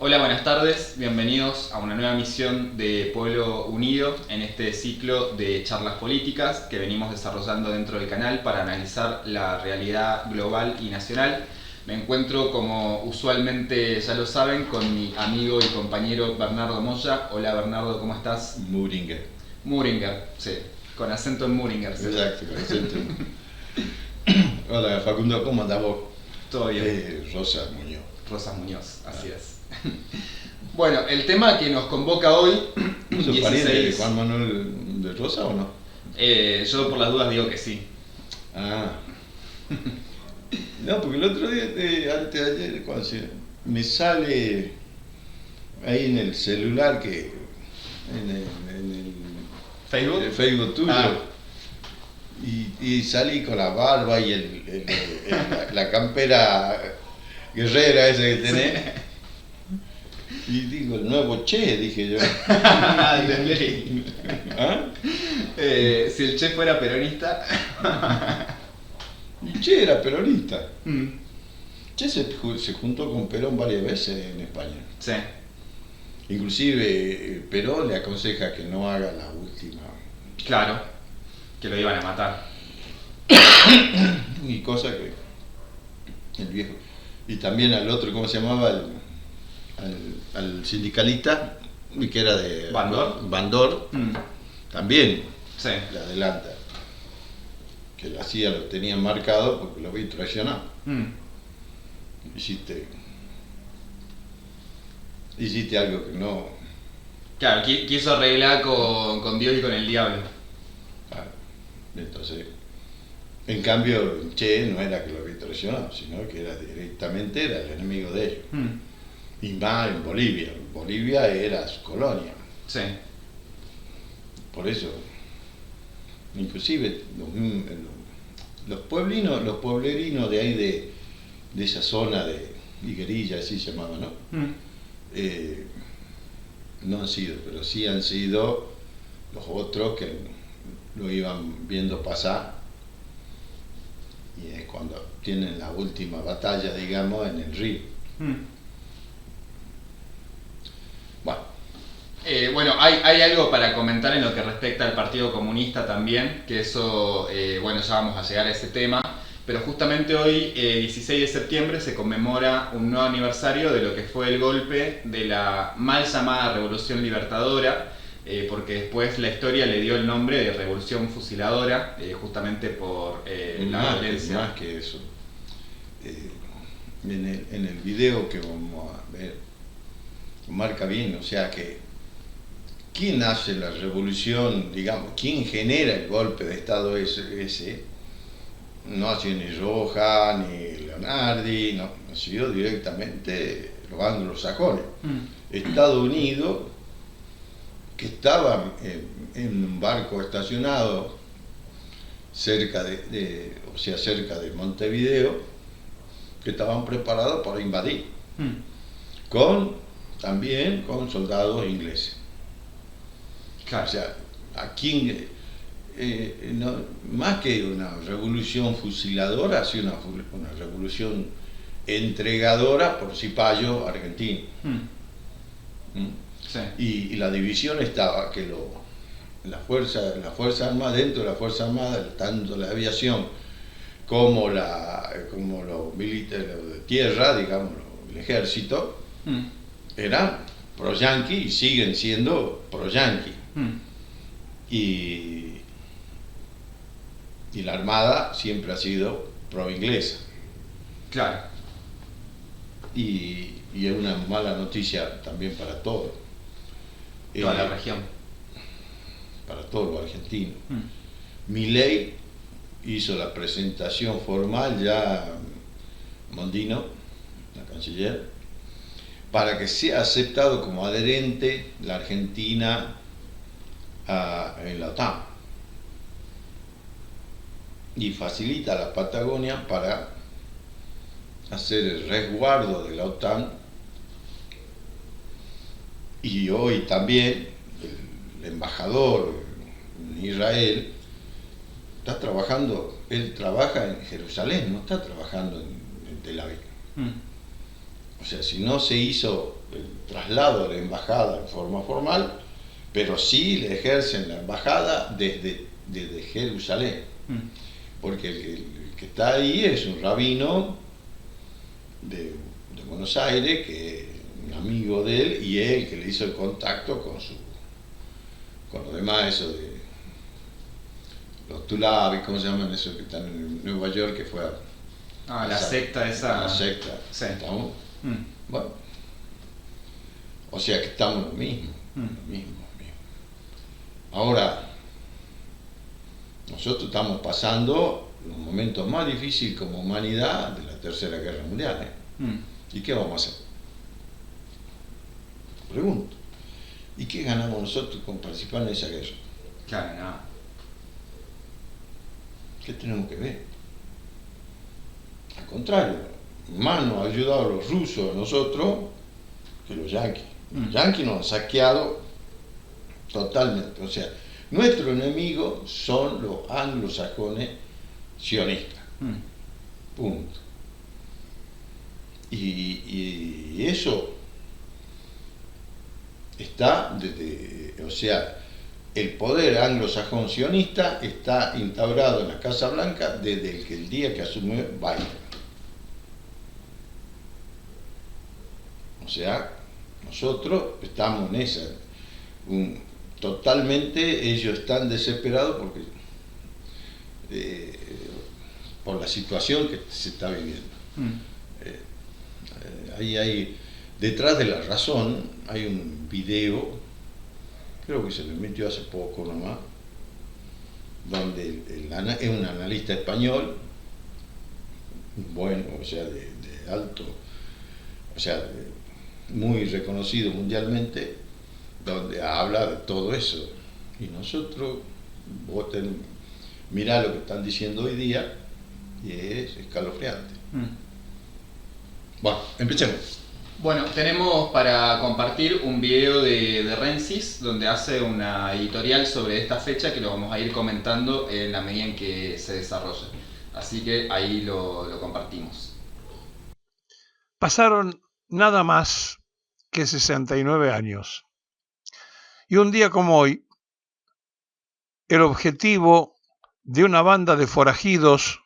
Hola, buenas tardes, bienvenidos a una nueva emisión de Pueblo Unido en este ciclo de charlas políticas que venimos desarrollando dentro del canal para analizar la realidad global y nacional. Me encuentro, como usualmente ya lo saben, con mi amigo y compañero Bernardo Moya. Hola Bernardo, ¿cómo estás? Muringer. Muringer, sí, con acento en Muringer. ¿Sí? Exacto, con acento. Hola Facundo, ¿cómo andamos? Todo bien. Rosa Muñoz. Rosas Muñoz, así es. Bueno, el tema que nos convoca hoy, ¿Vos sos pariente de Juan Manuel de Rosa o no? Yo por las dudas digo que sí. Ah. No, porque el otro día, antes de ayer, me sale ahí en el celular ¿Facebook? el Facebook tuyo. Y salí con la barba y la campera guerrera esa que tenés. Sí. Y digo, el nuevo Che, dije yo. Ah, entendí. ¿Ah? Si el Che fuera peronista. Y Che era peronista. Che se juntó con Perón varias veces en España. Sí. Inclusive Perón le aconseja que no haga la última. Claro, que lo iban a matar. Y cosa que el viejo. Y también al otro, ¿cómo se llamaba? Al sindicalista, que era de Bandor, también sí. Le adelanta. Que la CIA lo tenía marcado porque lo vi traicionado. Hiciste algo que no. Claro, quiso arreglar con Dios y con el diablo. Claro. Entonces, en cambio, Che no era que lo había traicionado, sino que directamente era el enemigo de ellos. Y más en Bolivia. Bolivia era su colonia. Sí. Por eso, inclusive los pueblerinos de ahí de esa zona de Higuerilla, así se llamaba, ¿no? No han sido, pero sí han sido los otros que lo iban viendo pasar. Y es cuando tienen la última batalla, digamos, en el río. Bueno, hay algo para comentar en lo que respecta al Partido Comunista también, que eso, bueno, ya vamos a llegar a ese tema, pero justamente hoy, 16 de septiembre, se conmemora un nuevo aniversario de lo que fue el golpe de la mal llamada Revolución Libertadora, porque después la historia le dio el nombre de Revolución Fusiladora, justamente por la violencia. Más que eso. En el video que vamos a ver, marca bien, o sea que ¿quién hace la revolución, digamos, quién genera el golpe de Estado ese? No ha sido ni Roja, ni Leonardi, no, ha sido directamente los anglosajones. Estados Unidos, que estaba en un barco estacionado cerca cerca de Montevideo, que estaban preparados para invadir, también con soldados ingleses. Claro. O sea, aquí no, más que una revolución fusiladora, ha sido una revolución entregadora por Cipayo argentino. Sí. Y la división estaba que la fuerza armada, dentro de la fuerza armada, tanto la aviación como los militares de tierra, digamos, el ejército, eran pro-yanqui y siguen siendo pro-yanqui. Y la armada siempre ha sido pro-inglesa. Claro. Y es una mala noticia también para todos. Toda la región. Para todos los argentinos. Milei hizo la presentación formal ya, Mondino, la canciller, para que sea aceptado como adherente la Argentina en la OTAN. Y facilita a la Patagonia para hacer el resguardo de la OTAN. Y hoy también el embajador en Israel está trabajando, él trabaja en Jerusalén, no está trabajando en Tel Aviv. O sea, si no se hizo traslado a la embajada en forma formal, pero sí le ejercen la embajada desde Jerusalén. Porque el que está ahí es un rabino de Buenos Aires, que es un amigo de él, y él que le hizo el contacto con los demás, eso de los Tulabis, ¿cómo se llaman esos que están en Nueva York, que fue la secta esa. La secta. Sí. ¿Estamos? Bueno. O sea que estamos lo mismo. Ahora, nosotros estamos pasando los momentos más difíciles como humanidad de la Tercera Guerra Mundial. ¿Y qué vamos a hacer? Pregunto. ¿Y qué ganamos nosotros con participar en esa guerra? Claro, nada. ¿Qué tenemos que ver? Al contrario, más nos han ayudado los rusos a nosotros que los yanquis. Los yanquis nos han saqueado totalmente. O sea, nuestro enemigo son los anglosajones sionistas. Punto. Y eso está o sea, el poder anglosajón sionista está instaurado en la Casa Blanca desde el día que asumió Biden. O sea, nosotros estamos en esa. Totalmente ellos están desesperados porque por la situación que se está viviendo. Hay detrás de la razón hay un video, creo que se lo emitió hace poco nomás, donde es un analista español, bueno, o sea, de alto, o sea, muy reconocido mundialmente, donde habla de todo eso. Y nosotros, mirá lo que están diciendo hoy día, y es escalofriante. Bueno, empecemos. Bueno, tenemos para compartir un video de Rensis, donde hace una editorial sobre esta fecha que lo vamos a ir comentando en la medida en que se desarrolle. Así que ahí lo compartimos. Pasaron nada más que 69 años. Y un día como hoy, el objetivo de una banda de forajidos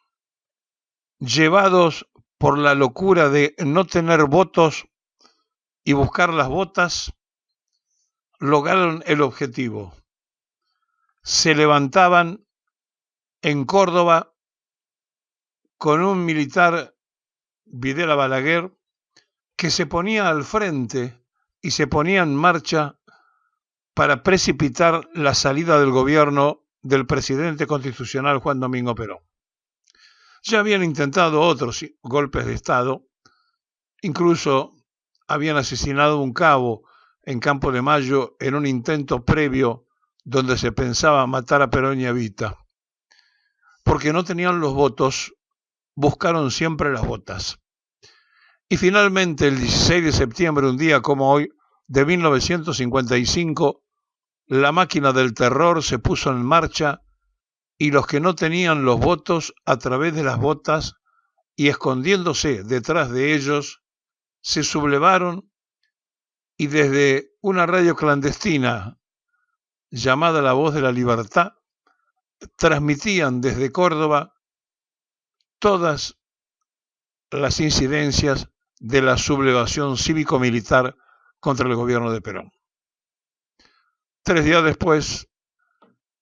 llevados por la locura de no tener votos y buscar las botas, lograron el objetivo. Se levantaban en Córdoba con un militar, Videla Balaguer, que se ponía al frente y se ponía en marcha para precipitar la salida del gobierno del presidente constitucional Juan Domingo Perón. Ya habían intentado otros golpes de Estado, incluso habían asesinado a un cabo en Campo de Mayo en un intento previo donde se pensaba matar a Perón y a Evita. Porque no tenían los votos, buscaron siempre las botas. Y finalmente, el 16 de septiembre, un día como hoy, de 1955, la máquina del terror se puso en marcha y los que no tenían los votos, a través de las botas y escondiéndose detrás de ellos, se sublevaron y desde una radio clandestina llamada La Voz de la Libertad, transmitían desde Córdoba todas las incidencias de la sublevación cívico-militar contra el gobierno de Perón. 3 días después,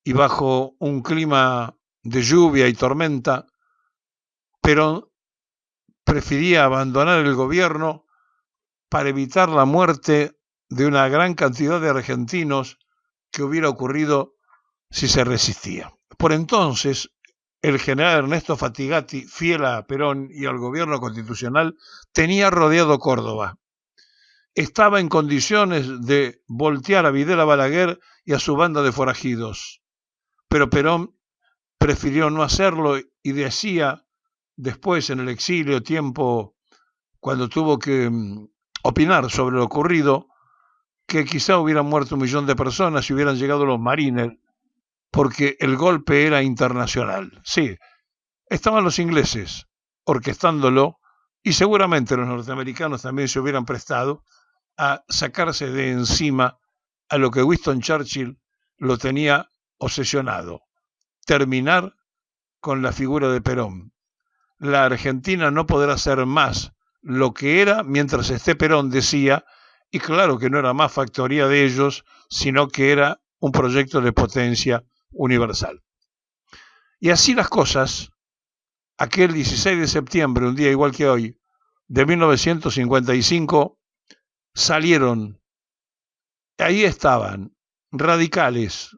y bajo un clima de lluvia y tormenta, Perón prefería abandonar el gobierno para evitar la muerte de una gran cantidad de argentinos que hubiera ocurrido si se resistía. Por entonces, el general Ernesto Fatigati, fiel a Perón y al gobierno constitucional, tenía rodeado Córdoba. Estaba en condiciones de voltear a Videla Balaguer y a su banda de forajidos. Pero Perón prefirió no hacerlo y decía después en el exilio, tiempo cuando tuvo que opinar sobre lo ocurrido, que quizá hubieran muerto 1 millón de personas si hubieran llegado los marines, porque el golpe era internacional. Sí, estaban los ingleses orquestándolo y seguramente los norteamericanos también se hubieran prestado a sacarse de encima a lo que Winston Churchill lo tenía obsesionado: terminar con la figura de Perón. La Argentina no podrá ser más lo que era mientras esté Perón, decía, y claro que no era más factoría de ellos, sino que era un proyecto de potencia universal. Y así las cosas, aquel 16 de septiembre, un día igual que hoy, de 1955, salieron, ahí estaban, radicales,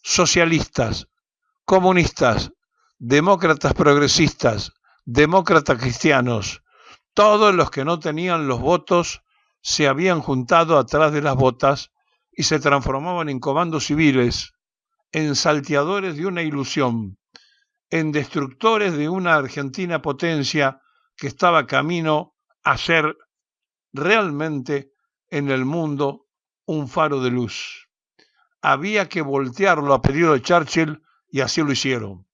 socialistas, comunistas, demócratas progresistas, demócratas cristianos, todos los que no tenían los votos se habían juntado atrás de las botas y se transformaban en comandos civiles, en salteadores de una ilusión, en destructores de una Argentina potencia que estaba camino a ser realmente en el mundo un faro de luz. Había que voltearlo a pedido de Churchill y así lo hicieron.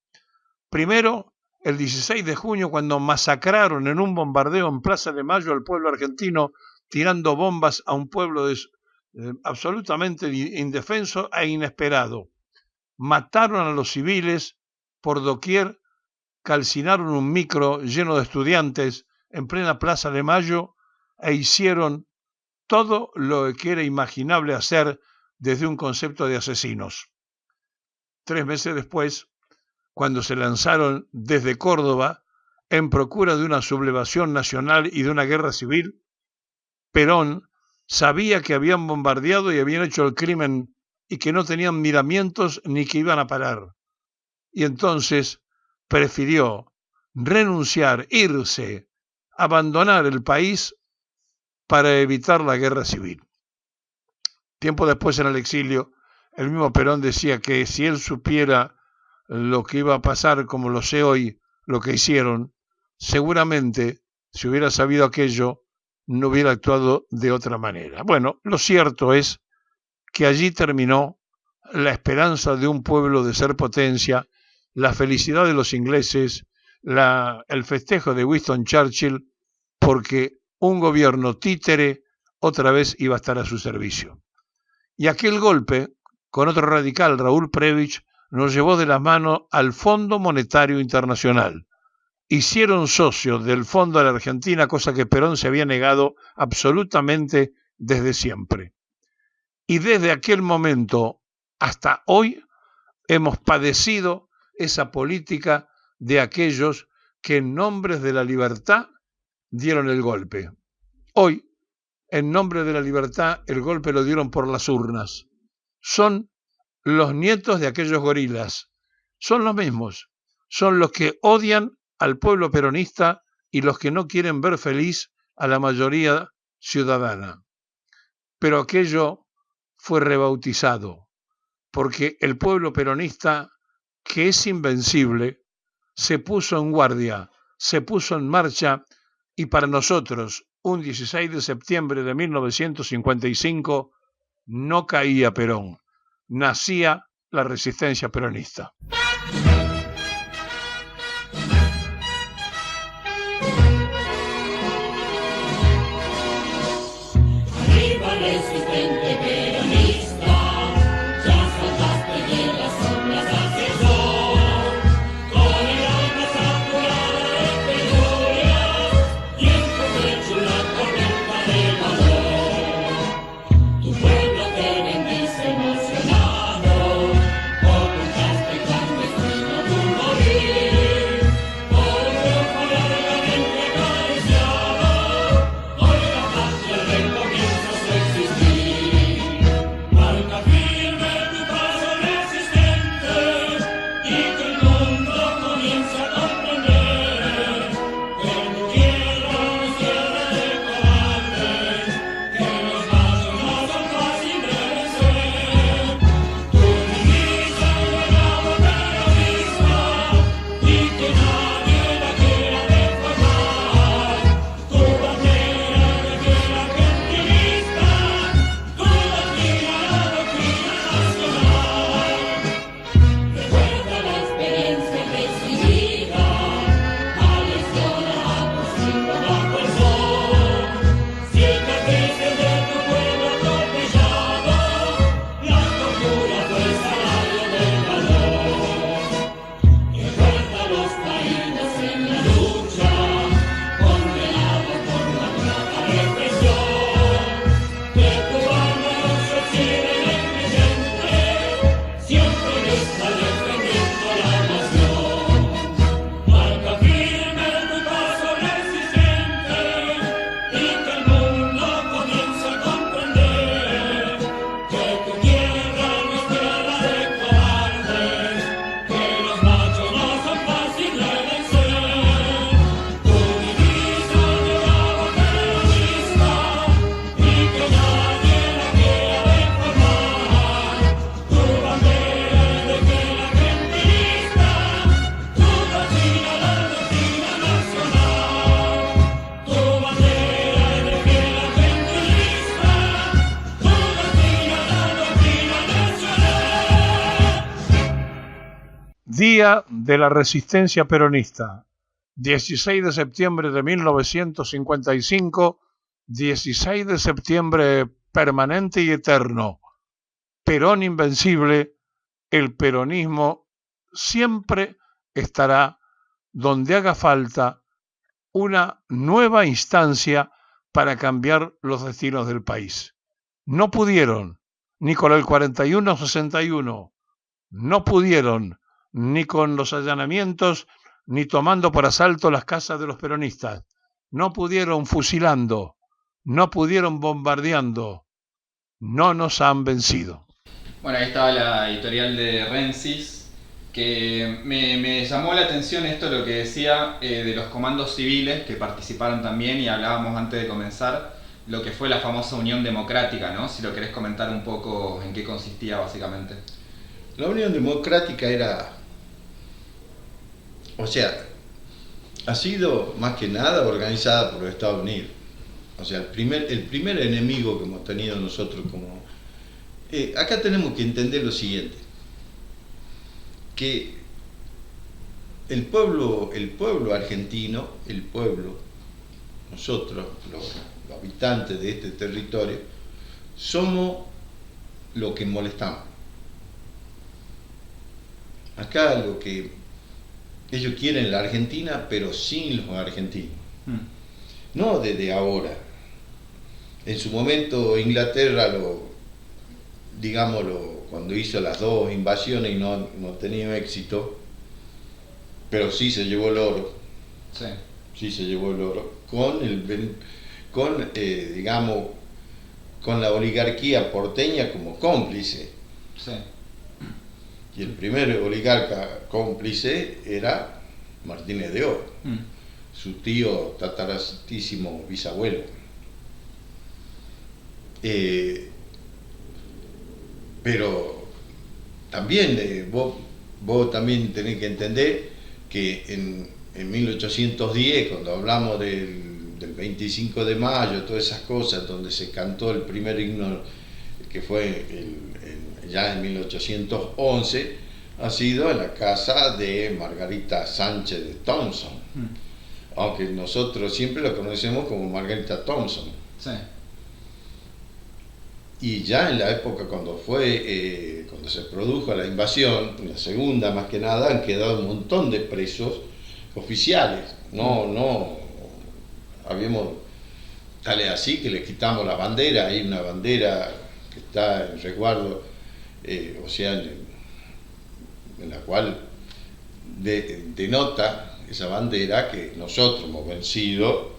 Primero, el 16 de junio, cuando masacraron en un bombardeo en Plaza de Mayo al pueblo argentino, tirando bombas a un pueblo absolutamente indefenso e inesperado. Mataron a los civiles por doquier, calcinaron un micro lleno de estudiantes en plena Plaza de Mayo e hicieron todo lo que era imaginable hacer desde un concepto de asesinos. 3 meses después, cuando se lanzaron desde Córdoba en procura de una sublevación nacional y de una guerra civil, Perón sabía que habían bombardeado y habían hecho el crimen y que no tenían miramientos ni que iban a parar. Y entonces prefirió renunciar, irse, abandonar el país para evitar la guerra civil. Tiempo después, en el exilio, el mismo Perón decía que si él supiera lo que iba a pasar, como lo sé hoy, lo que hicieron, seguramente, si hubiera sabido aquello, no hubiera actuado de otra manera. Bueno, lo cierto es que allí terminó la esperanza de un pueblo de ser potencia, la felicidad de los ingleses, el festejo de Winston Churchill, porque un gobierno títere otra vez iba a estar a su servicio. Y aquel golpe, con otro radical, Raúl Prebisch, nos llevó de la mano al Fondo Monetario Internacional. Hicieron socios del Fondo de la Argentina, cosa que Perón se había negado absolutamente desde siempre. Y desde aquel momento hasta hoy hemos padecido esa política de aquellos que en nombre de la libertad dieron el golpe. Hoy, en nombre de la libertad, el golpe lo dieron por las urnas. Son los nietos de aquellos gorilas. Son los mismos. Son los que odian al pueblo peronista y los que no quieren ver feliz a la mayoría ciudadana. Pero aquello fue rebautizado, porque el pueblo peronista, que es invencible, se puso en guardia, se puso en marcha, y para nosotros, un 16 de septiembre de 1955, no caía Perón, nacía la resistencia peronista. Existir. Día de la Resistencia Peronista, 16 de septiembre de 1955, 16 de septiembre permanente y eterno. Perón invencible, el peronismo siempre estará donde haga falta una nueva instancia para cambiar los destinos del país. No pudieron, ni con el 41-61, no pudieron, ni con los allanamientos, ni tomando por asalto las casas de los peronistas. No pudieron fusilando, no pudieron bombardeando. No nos han vencido. Bueno, ahí estaba la editorial de Rensis, que me llamó la atención esto, lo que decía de los comandos civiles que participaron también, y hablábamos antes de comenzar, lo que fue la famosa Unión Democrática, ¿no? Si lo querés comentar un poco en qué consistía básicamente. La Unión Democrática era, o sea, ha sido más que nada organizada por los Estados Unidos. O sea, el primer enemigo que hemos tenido nosotros como... acá tenemos que entender lo siguiente, que el pueblo argentino, nosotros, los habitantes de este territorio, somos lo que molestamos. Acá lo que ellos quieren la Argentina, pero sin los argentinos. No desde ahora. En su momento Inglaterra cuando hizo las dos invasiones y no tenía éxito, pero sí se llevó el oro. Sí se llevó el oro con la oligarquía porteña como cómplice. Sí. Y el primer oligarca cómplice era Martínez de Oro, su tío tataratísimo bisabuelo. Pero también vos también tenés que entender que en 1810, cuando hablamos del 25 de mayo, todas esas cosas, donde se cantó el primer himno, que fue ya en 1811, ha sido en la casa de Margarita Sánchez de Thompson, aunque nosotros siempre la conocemos como Margarita Thompson. Sí. Y ya en la época cuando se produjo la invasión, la segunda más que nada, han quedado un montón de presos oficiales. Habíamos, tal es así que le quitamos la bandera. Hay una bandera que está en resguardo, o sea, en la cual denota esa bandera que nosotros hemos vencido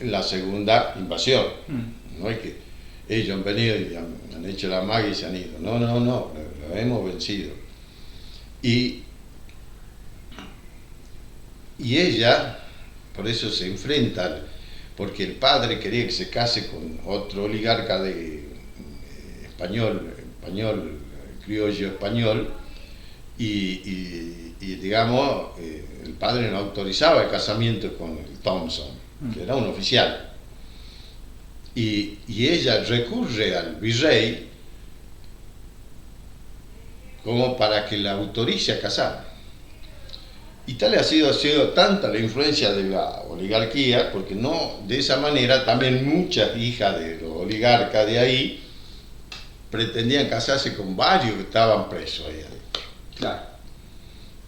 en la segunda invasión. No es que ellos han venido y han hecho la magia y se han ido. No, lo hemos vencido. Y ella, por eso se enfrenta, porque el padre quería que se case con otro oligarca español, criollo español, y digamos, el padre no autorizaba el casamiento con el Thompson, que era un oficial. Y ella recurre al virrey como para que la autorice a casar. Y tal ha sido tanta la influencia de la oligarquía, porque no de esa manera también muchas hijas de los oligarcas de ahí pretendían casarse con varios que estaban presos ahí adentro. Claro.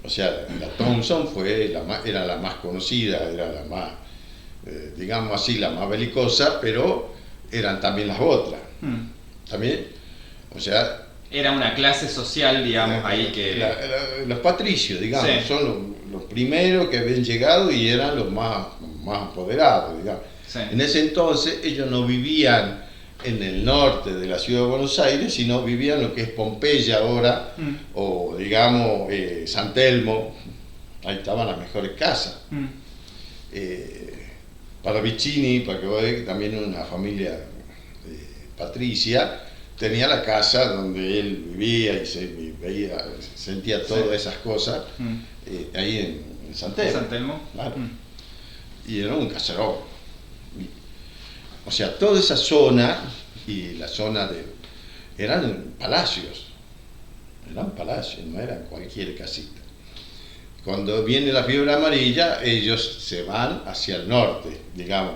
O sea, la Thompson era la más conocida, era la más, digamos así, la más belicosa, pero eran también las otras. También, o sea... Era una clase social, digamos, ahí que... los patricios, digamos, sí, son los primeros que habían llegado y eran los más apoderados, digamos. Sí. En ese entonces ellos no vivían en el norte de la ciudad de Buenos Aires, sino vivían en lo que es Pompeya ahora, o digamos San Telmo. Ahí estaban las mejores casas. Paravicini, para que veas que también una familia patricia, tenía la casa donde él vivía y sentía todas esas cosas ahí en San Telmo. ¿San Telmo? Claro. Y era un caserón. O sea, toda esa zona y la zona eran palacios, no eran cualquier casita. Cuando viene la fiebre amarilla, ellos se van hacia el norte, digamos.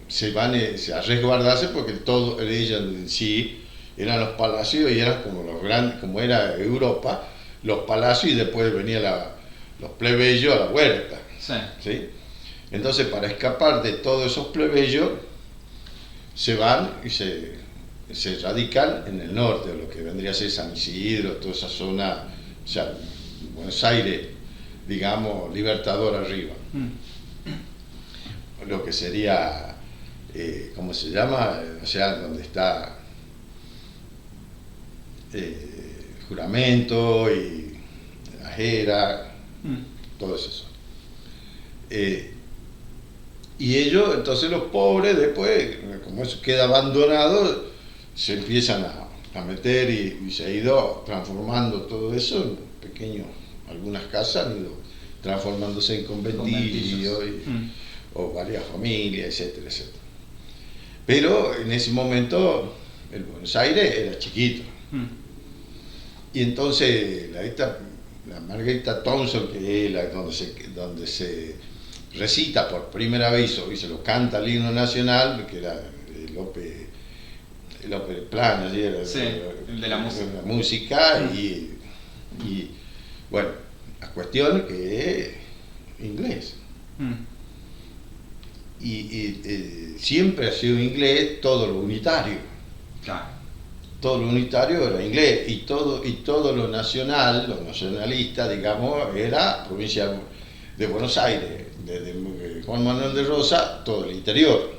Se van a resguardarse porque todo ellos en sí eran los palacios y eran como los grandes, como era Europa, los palacios y después venían los plebeyos a la huerta. Sí. ¿Sí? Entonces, para escapar de todos esos plebeyos, se van y se radican en el norte, lo que vendría a ser San Isidro, toda esa zona, o sea, Buenos Aires, digamos, Libertador arriba. Lo que sería, ¿cómo se llama? O sea, donde está Juramento y Ajera, todo eso. Y ellos, entonces los pobres, después, como eso queda abandonado, se empiezan a meter y se ha ido transformando todo eso en pequeños, algunas casas han ido transformándose en conventillos o varias familias, etcétera, etcétera. Pero en ese momento el Buenos Aires era chiquito. Y entonces la Margarita Thompson, que es donde se recita por primera vez y se lo canta el himno nacional, que era López Plana, ¿sí? El de la música. La música y bueno, la cuestión que es inglés. Y siempre ha sido inglés todo lo unitario. Claro. Todo lo unitario era inglés y todo lo nacional, lo nacionalista, digamos, era provincia de Buenos Aires, desde Juan Manuel de Rosas, todo el interior.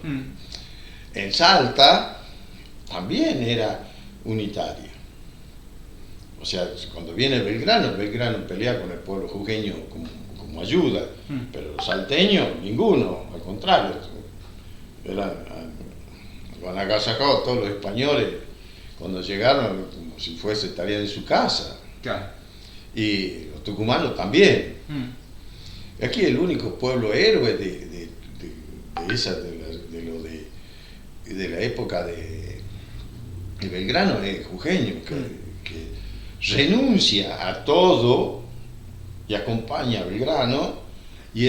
En Salta también era unitaria. O sea, cuando viene Belgrano pelea con el pueblo jujeño como ayuda, pero los salteños, ninguno, al contrario, lo han agasajado todos los españoles cuando llegaron, como si estarían en su casa. Claro. Y los tucumanos también. Aquí el único pueblo héroe de la época de Belgrano es jujeño, que renuncia a todo y acompaña a Belgrano y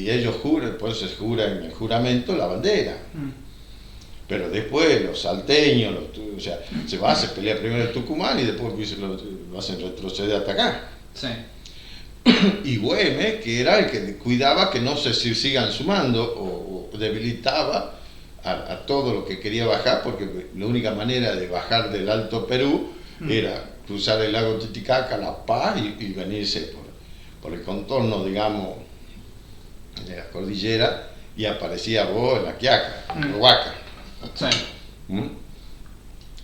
ellos juran, por eso se jura en el juramento la bandera. Pero después los salteños, o sea, se pelea primero el Tucumán y después lo hacen retroceder hasta acá. Sí. Y Güemes, que era el que cuidaba que no se sigan sumando o debilitaba a todo lo que quería bajar, porque la única manera de bajar del Alto Perú era cruzar el lago Titicaca, La Paz y venirse por el contorno, digamos, de la cordillera y aparecía vos en La Quiaca, en Huaca. Sí.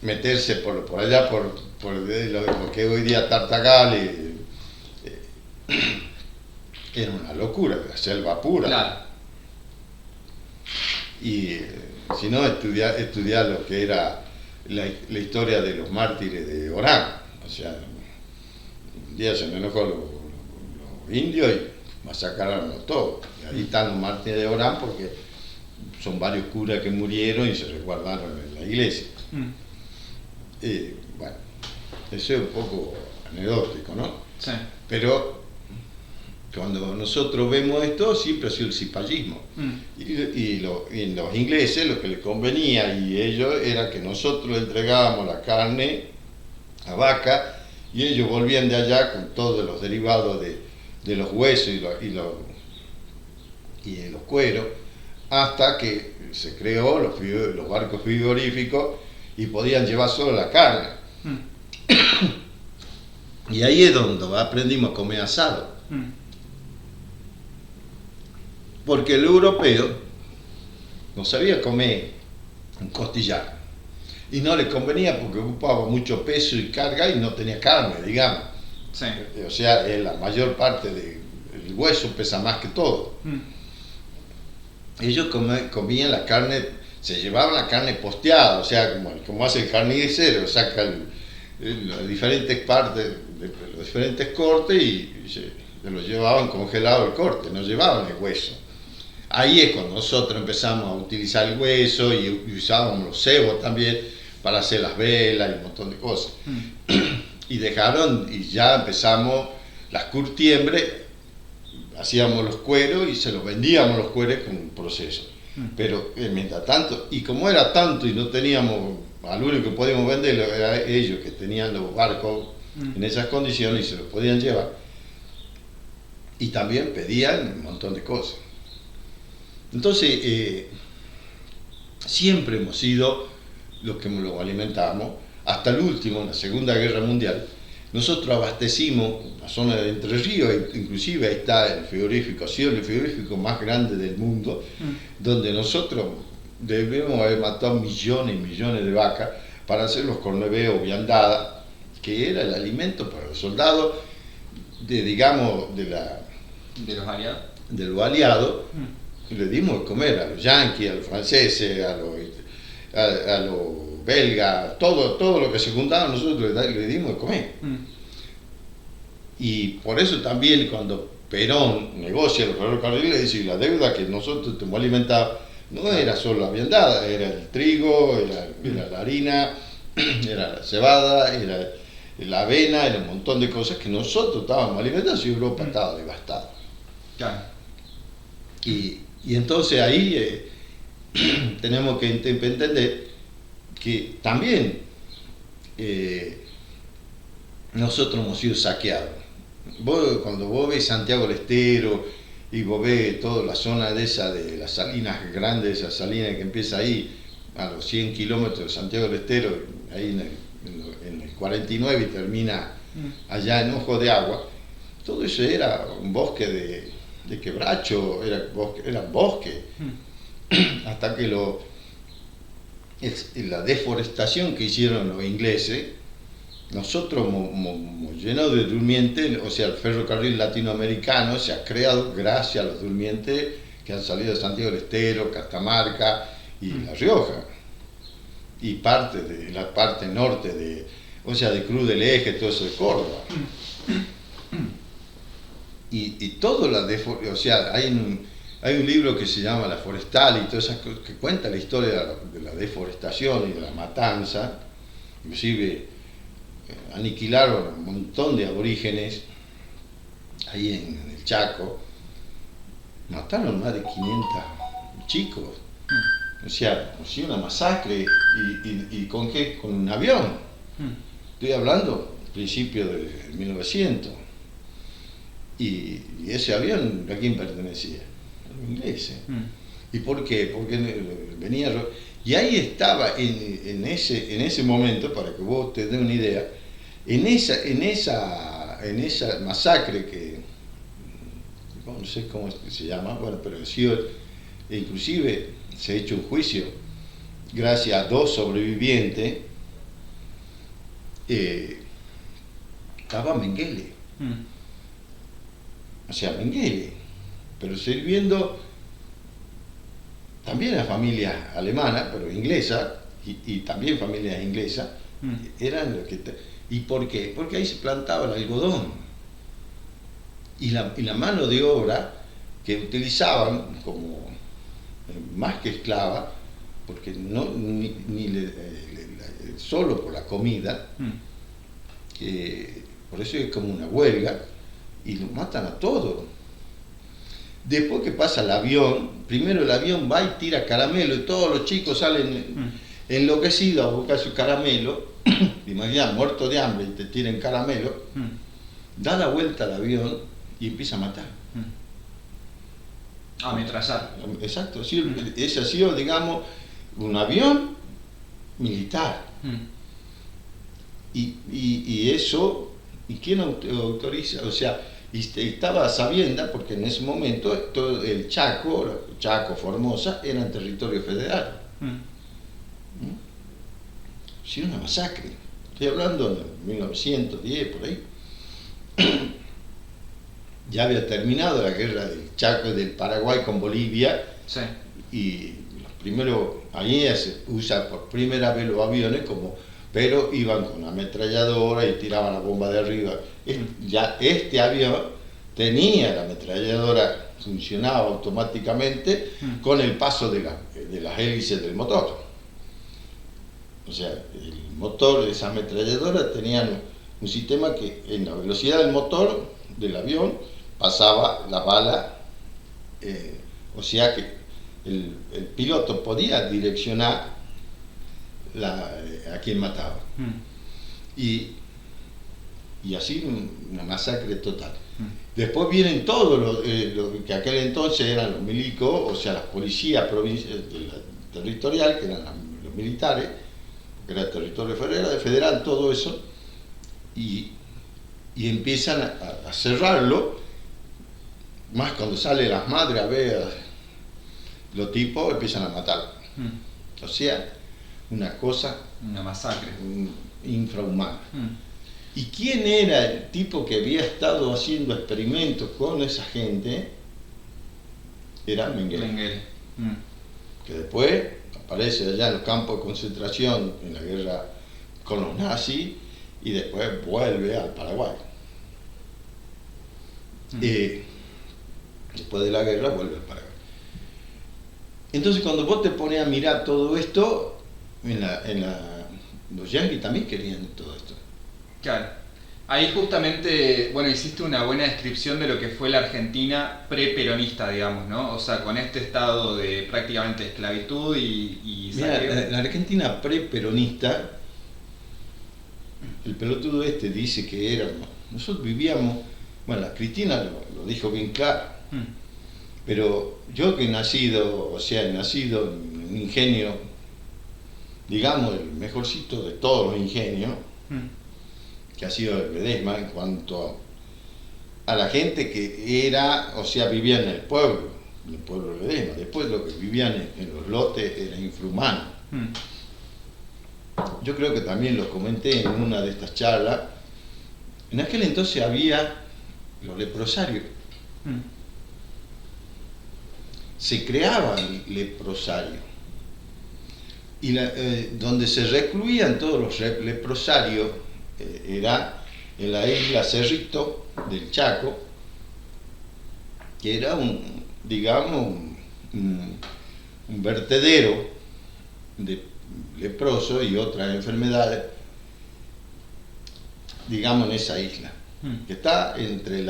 Meterse por allá, por lo que hoy día Tartagal, era una locura, la selva pura. Claro. Y si no, estudiar lo que era la historia de los mártires de Orán. O sea, un día se me enojó los indios y masacraron a todos. Y ahí están los mártires de Orán porque son varios curas que murieron y se resguardaron en la iglesia. Bueno, eso es un poco anecdótico, ¿no? Sí. Pero cuando nosotros vemos esto, siempre ha sido el cipallismo. Y los ingleses lo que les convenía y ellos era que nosotros le entregábamos la carne a vaca y ellos volvían de allá con todos los derivados de los huesos y de los cueros, hasta que se creó los barcos frigoríficos y podían llevar solo la carne. Y ahí es donde aprendimos a comer asado. Porque el europeo no sabía comer un costillar y no le convenía porque ocupaba mucho peso y carga y no tenía carne, digamos. Sí. O sea, la mayor parte del hueso pesa más que todo. Ellos comían la carne, se llevaban la carne posteada, o sea, como hace el carnicero, saca las diferentes partes, los diferentes cortes y se lo llevaban congelado el corte, no llevaban el hueso. Ahí es cuando nosotros empezamos a utilizar el hueso y usábamos los cebos también para hacer las velas y un montón de cosas. Y ya empezamos las curtiembres, hacíamos los cueros y se los vendíamos los cueros con un proceso. Pero mientras tanto, y como era tanto y no teníamos, al único que podíamos venderlo era ellos que tenían los barcos en esas condiciones y se los podían llevar, y también pedían un montón de cosas. Entonces, siempre hemos sido los que lo alimentábamos, hasta el último, en la Segunda Guerra Mundial. Nosotros abastecimos la zona de Entre Ríos, inclusive ahí está el frigorífico, ha sido el frigorífico más grande del mundo, donde nosotros debemos haber matado millones y millones de vacas para hacer los corneveos viandada, que era el alimento para los soldados digamos, de los aliados. Le dimos de comer a los yanquis, a los franceses, a los belgas, todo lo que se juntaba nosotros le dimos de comer. Y por eso también cuando Perón negocia los ferrocarriles, dice, la deuda que nosotros te hemos alimentado no era solo la viandada, era el trigo, era la harina, era la cebada, era la avena, era un montón de cosas que nosotros estábamos alimentados y Europa estaba devastada. Claro. Y entonces ahí tenemos que entender que también nosotros hemos sido saqueados. Cuando vos ves Santiago del Estero y vos ves toda la zona de las salinas grandes, esa salina que empieza ahí a los 100 kilómetros de Santiago del Estero, ahí en el 49 y termina allá en Ojo de Agua, todo eso era un bosque de quebracho, era bosque. Hasta que la deforestación que hicieron los ingleses, nosotros hemos llenado de durmientes, o sea, el ferrocarril latinoamericano se ha creado gracias a los durmientes que han salido de Santiago del Estero, Catamarca y La Rioja, y parte de la parte norte de Cruz del Eje, todo eso de Córdoba. Y todo o sea, hay un libro que se llama La Forestal y todas esas cosas, que cuenta la historia de la deforestación y de la matanza. Inclusive aniquilaron un montón de aborígenes ahí en el Chaco, mataron más de 500 chicos. O sea, una masacre. ¿Y con qué? Con un avión. Estoy hablando principio de 1900. Y ese avión, ¿a quién pertenecía? A los ingleses. ¿Y por qué? Porque venía... Y ahí estaba, en ese momento, para que vos te des una idea, en esa masacre que... no sé cómo se llama, bueno, pero inclusive se ha hecho un juicio gracias a 2 sobrevivientes. Estaba Mengele. O sea, Mengele, pero sirviendo también a familias alemanas, pero inglesas, y también familias inglesas, eran los que... ¿Y por qué? Porque ahí se plantaba el algodón. Y la mano de obra que utilizaban como más que esclava, porque solo por la comida, por eso es como una huelga, y los matan a todos. Después que pasa el avión, primero el avión va y tira caramelo, y todos los chicos salen enloquecidos a buscar su caramelo. Imagina, muerto de hambre y te tiran caramelo. Da la vuelta al avión y empieza a matar. A ametrallar. Exacto, ese ha sido, digamos, un avión militar. Y eso, ¿y quién autoriza? O sea, estaba sabiendo, porque en ese momento todo el Chaco, Formosa, eran territorio federal. Sí, una masacre. Estoy hablando de 1910, por ahí. Ya había terminado la guerra del Chaco y del Paraguay con Bolivia. Sí. Y primero, ahí se usa por primera vez los aviones, pero iban con ametralladora y tiraban la bomba de arriba. Ya este avión tenía la ametralladora, funcionaba automáticamente con el paso de las hélices del motor. O sea, el motor de esa ametralladora tenían un sistema que en la velocidad del motor del avión pasaba la bala, o sea que el piloto podía direccionar a quien mataba. Y así una masacre total. Después vienen todos los que aquel entonces eran los milicos, o sea, las policías territorial, que eran los militares, que era el territorio federal, todo eso, y empiezan a cerrarlo, más cuando salen las madres a ver los tipos, empiezan a matar. O sea, una cosa... Una masacre. Infrahumana. ¿Y quién era el tipo que había estado haciendo experimentos con esa gente? Era Mengele. Que después aparece allá en los campos de concentración en la guerra con los nazis y después vuelve al Paraguay. Después de la guerra vuelve al Paraguay. Entonces cuando vos te pones a mirar todo esto, los yanquis también querían todo esto. Claro. Ahí justamente, bueno, hiciste una buena descripción de lo que fue la Argentina pre-peronista, digamos, ¿no? O sea, con este estado de prácticamente esclavitud y Mira, la Argentina pre-peronista, el pelotudo este dice que éramos, nosotros vivíamos, bueno, la Cristina lo dijo bien claro, pero yo que he nacido en un ingenio, digamos, el mejorcito de todos los ingenios, que ha sido el Ledesma en cuanto a la gente que era, o sea, vivía en el pueblo de Ledesma. Después lo que vivían en los lotes era infrahumano. Yo creo que también lo comenté en una de estas charlas. En aquel entonces había los leprosarios. Se creaban leprosarios. Y donde se recluían todos los leprosarios era en la isla Cerrito del Chaco, que era un vertedero de leprosos y otras enfermedades, digamos, en esa isla, que está entre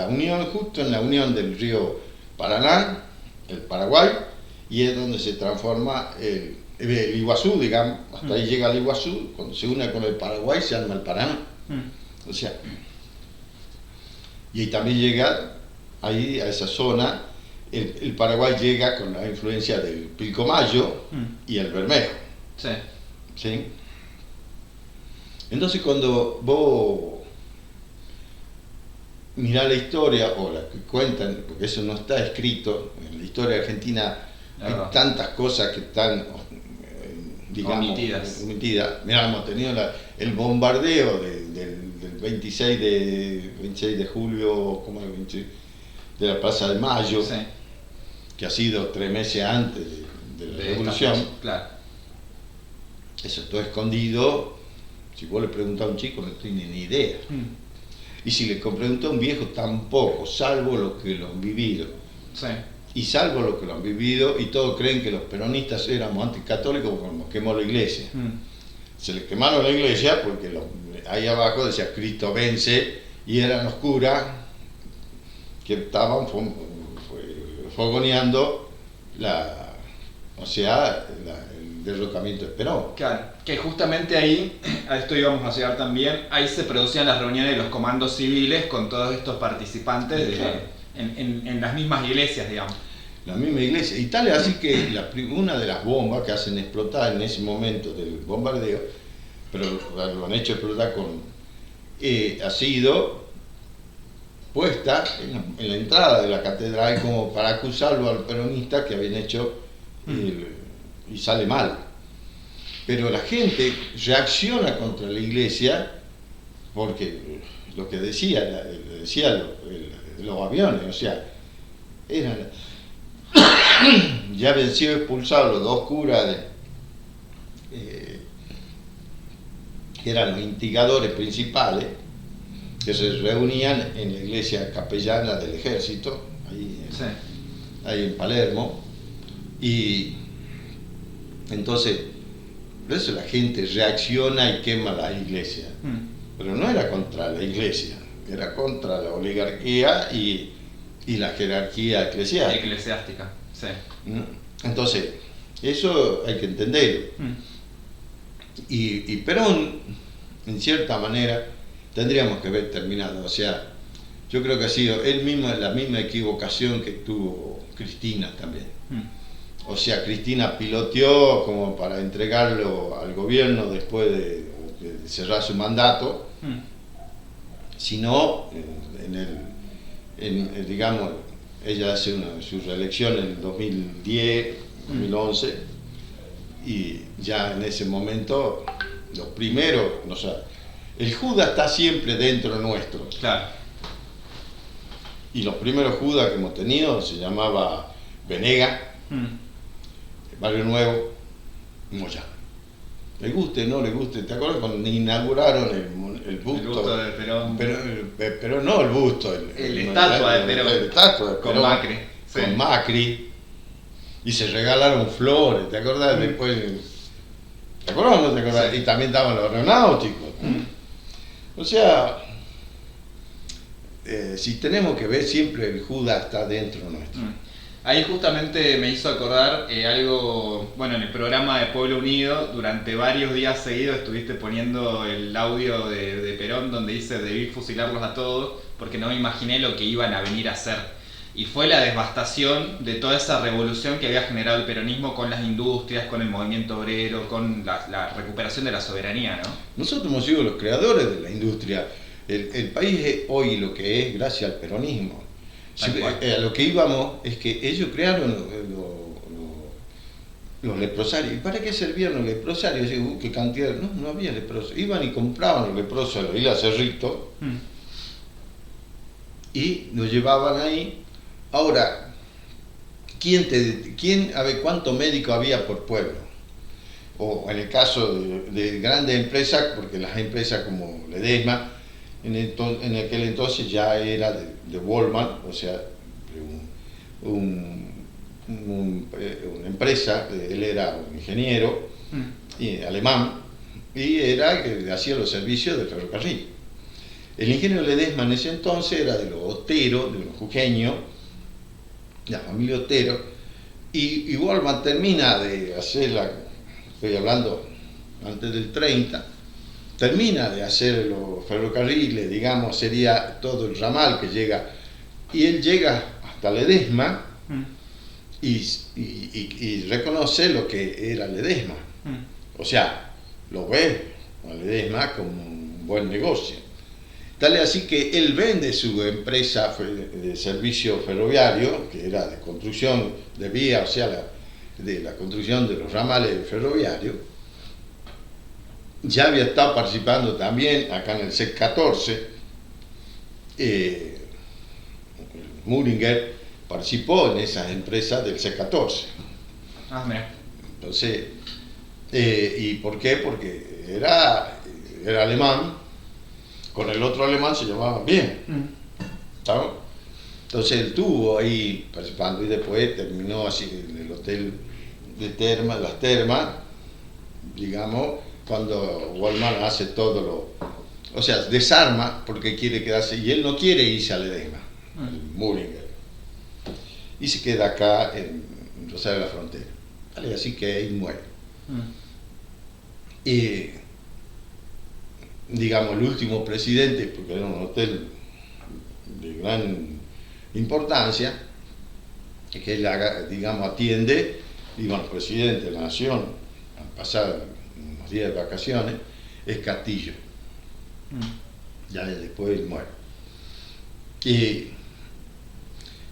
justo en la unión del río Paraná, el Paraguay, y es donde se transforma el Iguazú, digamos, hasta ahí llega el Iguazú, cuando se une con el Paraguay se arma el Paraná. O sea, y ahí también llega, ahí a esa zona, el Paraguay llega con la influencia del Pilcomayo y el Bermejo. ¿Sí? Entonces cuando vos mirás la historia, o la que cuentan, porque eso no está escrito, en la historia argentina hay tantas cosas que están, digamos, omitidas. Mirá, hemos tenido el bombardeo del 26 de julio, ¿cómo es? 26, de la Plaza de Mayo, que ha sido 3 meses antes de la Revolución. Claro. Eso todo escondido. Si vos le preguntás a un chico, no tiene ni idea. Y si le preguntás a un viejo, tampoco, salvo los que lo han vivido. Y salvo los que lo han vivido, y todos creen que los peronistas éramos anticatólicos porque nos quemó la iglesia. Se les quemaron la iglesia porque ahí abajo decía Cristo vence, y eran los curas que estaban fogoneando el derrocamiento de Perón. Claro, que justamente ahí, a esto íbamos a llegar también, ahí se producían las reuniones de los comandos civiles con todos estos participantes en las mismas iglesias, digamos. La misma iglesia. Y tal es así que una de las bombas que hacen explotar en ese momento del bombardeo, pero lo han hecho explotar ha sido puesta en la entrada de la catedral como para acusarlo al peronista que habían hecho y sale mal. Pero la gente reacciona contra la iglesia porque lo que decía los aviones, o sea, ya habían sido expulsados los 2 curas que eran los instigadores principales, que se reunían en la iglesia capellana del ejército, ahí en Palermo, y entonces por eso la gente reacciona y quema la iglesia. pero no era contra la iglesia, era contra la oligarquía y la jerarquía eclesiástica. Eclesiástica, sí. Entonces, eso hay que entenderlo. Y Perón, en cierta manera, tendríamos que haber terminado. O sea, yo creo que ha sido él mismo la misma equivocación que tuvo Cristina también. O sea, Cristina piloteó como para entregarlo al gobierno después de cerrar su mandato, sino digamos, ella hace su reelección en el 2010, 2011, y ya en ese momento, lo primero, o sea, el Judas está siempre dentro nuestro. Claro. Y los primeros Judas que hemos tenido se llamaba Venega, Barrio Nuevo y Moyano. Le guste, no le guste. ¿Te acuerdas cuando inauguraron el busto? El busto de Perón. Pero no el busto, el estatua de Perón. El estatua de Perón. Con Macri. Sí. Con Macri. Y se regalaron flores, ¿te acuerdas? Después. ¿Te acuerdas o no te acuerdas? Sí. Y también estaban los aeronáuticos. O sea, si tenemos que ver, siempre el Judas está dentro nuestro. Ahí justamente me hizo acordar algo, bueno, en el programa de Pueblo Unido, durante varios días seguidos estuviste poniendo el audio de Perón donde dice debí fusilarlos a todos porque no me imaginé lo que iban a venir a hacer. Y fue la devastación de toda esa revolución que había generado el peronismo con las industrias, con el movimiento obrero, con la recuperación de la soberanía, ¿no? Nosotros hemos sido los creadores de la industria. El país es hoy lo que es gracias al peronismo. A lo que íbamos es que ellos crearon los leprosarios. ¿Y para qué servían los leprosarios? ¿Qué cantidad? No había leprosos. Iban y compraban los leprosos a la isla Cerrito y los llevaban ahí. Ahora, a ver cuántos médicos había por pueblo? O en el caso de grandes empresas, porque las empresas como Ledesma, en aquel entonces ya era de Walmart, o sea, una empresa, él era un ingeniero alemán y era que hacía los servicios del ferrocarril. El ingeniero Ledesma en ese entonces era de los Otero, de los jujeños, la familia Otero, y Walmart termina de hacerla, estoy hablando antes del 30, termina de hacer los ferrocarriles, digamos, sería todo el ramal que llega, y él llega hasta Ledesma y reconoce lo que era Ledesma. O sea, lo ve a Ledesma como un buen negocio. Tal es así que él vende su empresa de servicio ferroviario, que era de construcción de vías, o sea, de la construcción de los ramales ferroviarios. Ya había estado participando también acá en el SEC 14. Mühlinger participó en esas empresas del SEC 14. Mira. Entonces, ¿y por qué? Porque era alemán, con el otro alemán se llevaban bien. ¿Sabes? Entonces él estuvo ahí participando y después terminó así en el hotel de las termas, digamos, cuando Walmart hace todo o sea, desarma porque quiere quedarse, y él no quiere irse a Ledesma, Mühlinger, y se queda acá en Rosario de la Frontera. Vale, así que ahí muere. Y digamos, el último presidente, porque era un hotel de gran importancia, que él, digamos, atiende, digamos, el presidente de la nación, al pasar unos días de vacaciones, es Castillo. Ya después él muere. Y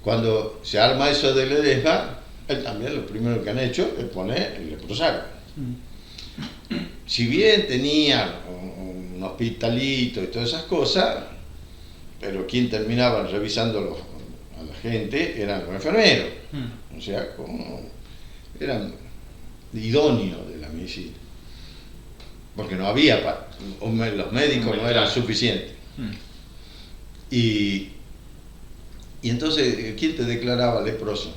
cuando se arma eso de Ledesma, él también lo primero que han hecho es poner el leprosario. Si bien tenía un hospitalito y todas esas cosas, pero quien terminaba revisando a la gente eran los enfermeros. O sea, como eran idóneos de la medicina. Porque no había, los médicos no eran suficientes. Y entonces, ¿quién te declaraba leproso?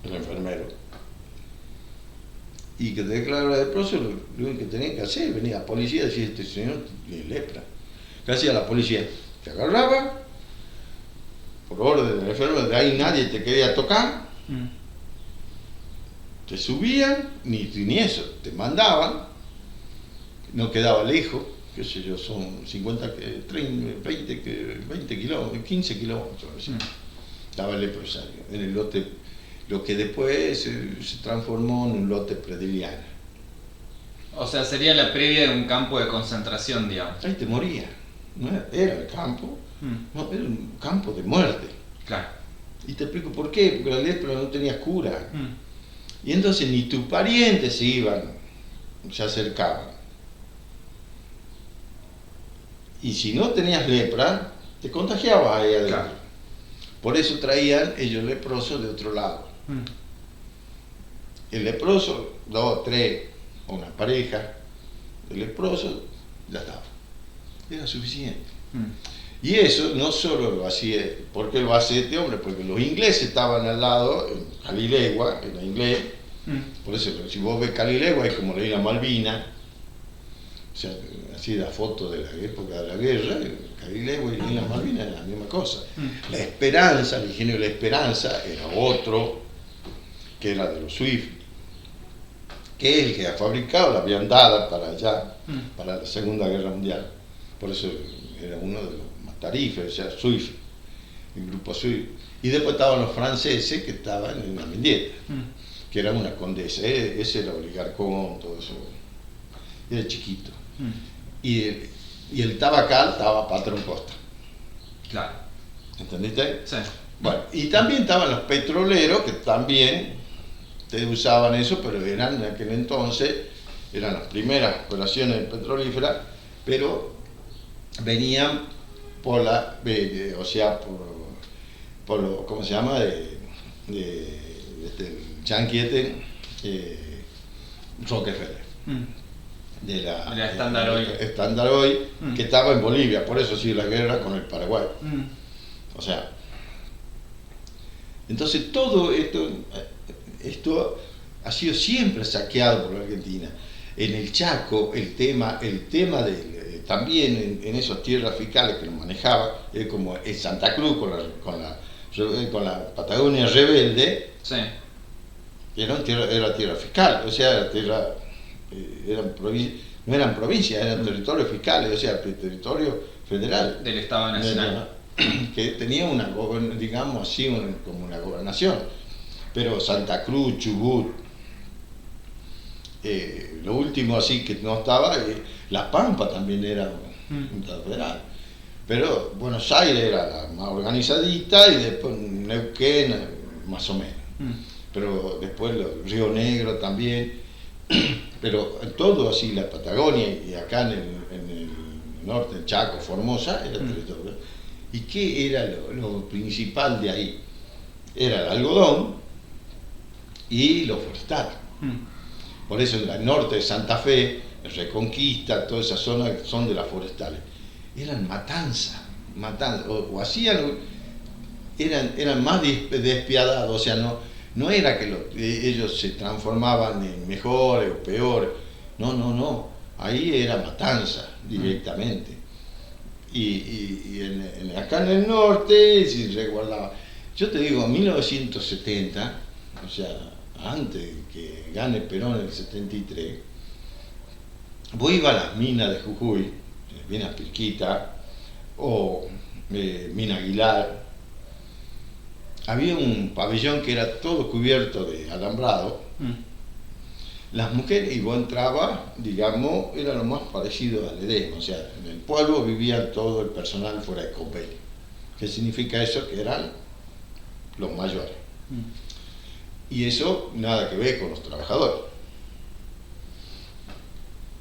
El enfermero. Y que te declaraba leproso, lo único que tenía que hacer, venía la policía y decía, este señor tiene lepra. ¿Qué hacía la policía? Te agarraba, por orden del enfermo, de ahí nadie te quería tocar, te subían, ni eso, te mandaban, no quedaba lejos, qué sé yo, son 50, 30, 20 kilómetros, 15 kilómetros, así. Estaba el leprosario, en el lote, lo que después se transformó en un lote predeliano. O sea, sería la previa de un campo de concentración, digamos. Ahí te moría, no era el campo, no, era un campo de muerte. Claro. Y te explico por qué, porque la lepra no tenía cura. Y entonces ni tus parientes se iban, se acercaban. Y si no tenías lepra, te contagiabas ahí adentro. Claro. Por eso traían ellos leprosos de otro lado. El leproso, 2, 3, o una pareja, el leproso, ya estaba. Era suficiente. Y eso no solo lo hacía, ¿por qué lo hace este hombre? Porque los ingleses estaban al lado, en Calilegua, en inglés, por eso si vos ves Calilegua es como la isla Malvina, o sea, así la foto de la época de la guerra, Calilegua y la isla Malvina era la misma cosa. La Esperanza, el ingeniero de la Esperanza era otro, que era de los Swift, que es el que ha fabricado la viandada para allá, para la Segunda Guerra Mundial, por eso era uno de los tarifas, o sea, Swift, el grupo Swift. Y después estaban los franceses que estaban en una Mendieta, que era una condesa, ese era oligarcón, todo eso, era chiquito. Y el tabacal estaba Patrón Costa. Claro. ¿Entendiste? Sí. Bueno, y también estaban los petroleros, que también usaban eso, pero eran en aquel entonces, eran las primeras operaciones petrolíferas, pero venían por la, o sea, por lo, ¿cómo se llama? Chanquiete, Rockefeller, de la Standard Oil, Standard Oil, que estaba en Bolivia, por eso sí la guerra con el Paraguay. O sea, entonces todo esto ha sido siempre saqueado por la Argentina. En el Chaco, el tema también en esas tierras fiscales que lo manejaba, como en Santa Cruz con la Patagonia rebelde, sí. era tierra fiscal, o sea, no eran provincias, eran territorios fiscales, o sea, territorio federal. Del Estado Nacional. Que tenía digamos así, como una gobernación. Pero Santa Cruz, Chubut, lo último así que no estaba, La Pampa también era un estado federal. Pero Buenos Aires era la más organizadita y después Neuquén más o menos. Pero después Río Negro también. Pero todo así, la Patagonia y acá en el norte, el Chaco, Formosa, era territorio. ¿Y qué era lo principal de ahí? Era el algodón y lo forestal. Por eso en el norte de Santa Fe, Reconquista, toda esa zona son de las forestales. Eran matanzas, o hacían, eran más despiadados, o sea, no era que ellos se transformaban en mejores o peores, no, ahí era matanza directamente. Y acá en el norte, si resguardaba, yo te digo, en 1970, o sea, antes que gane Perón en el 73, vos ibas a las minas de Jujuy, Minas Pirquita o Mina Aguilar, había un pabellón que era todo cubierto de alambrado. Las mujeres, y vos entrabas, digamos, era lo más parecido al Edén, o sea, en el pueblo vivía todo el personal fuera de convenio. ¿Qué significa eso? Que eran los mayores. Y eso nada que ver con los trabajadores.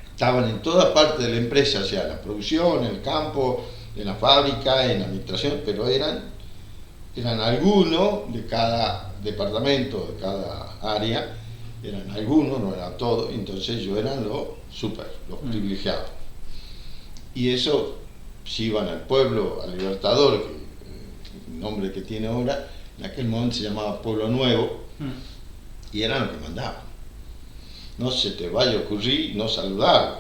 Estaban en toda parte de la empresa, o sea, en la producción, en el campo, en la fábrica, en la administración, pero eran algunos de cada departamento, de cada área, eran algunos, no eran todos, entonces ellos eran los privilegiados. Y eso, si iban al pueblo, al Libertador, que el nombre que tiene ahora, en aquel momento se llamaba Pueblo Nuevo, y eran los que mandaban. No se te vaya a ocurrir no saludarlo.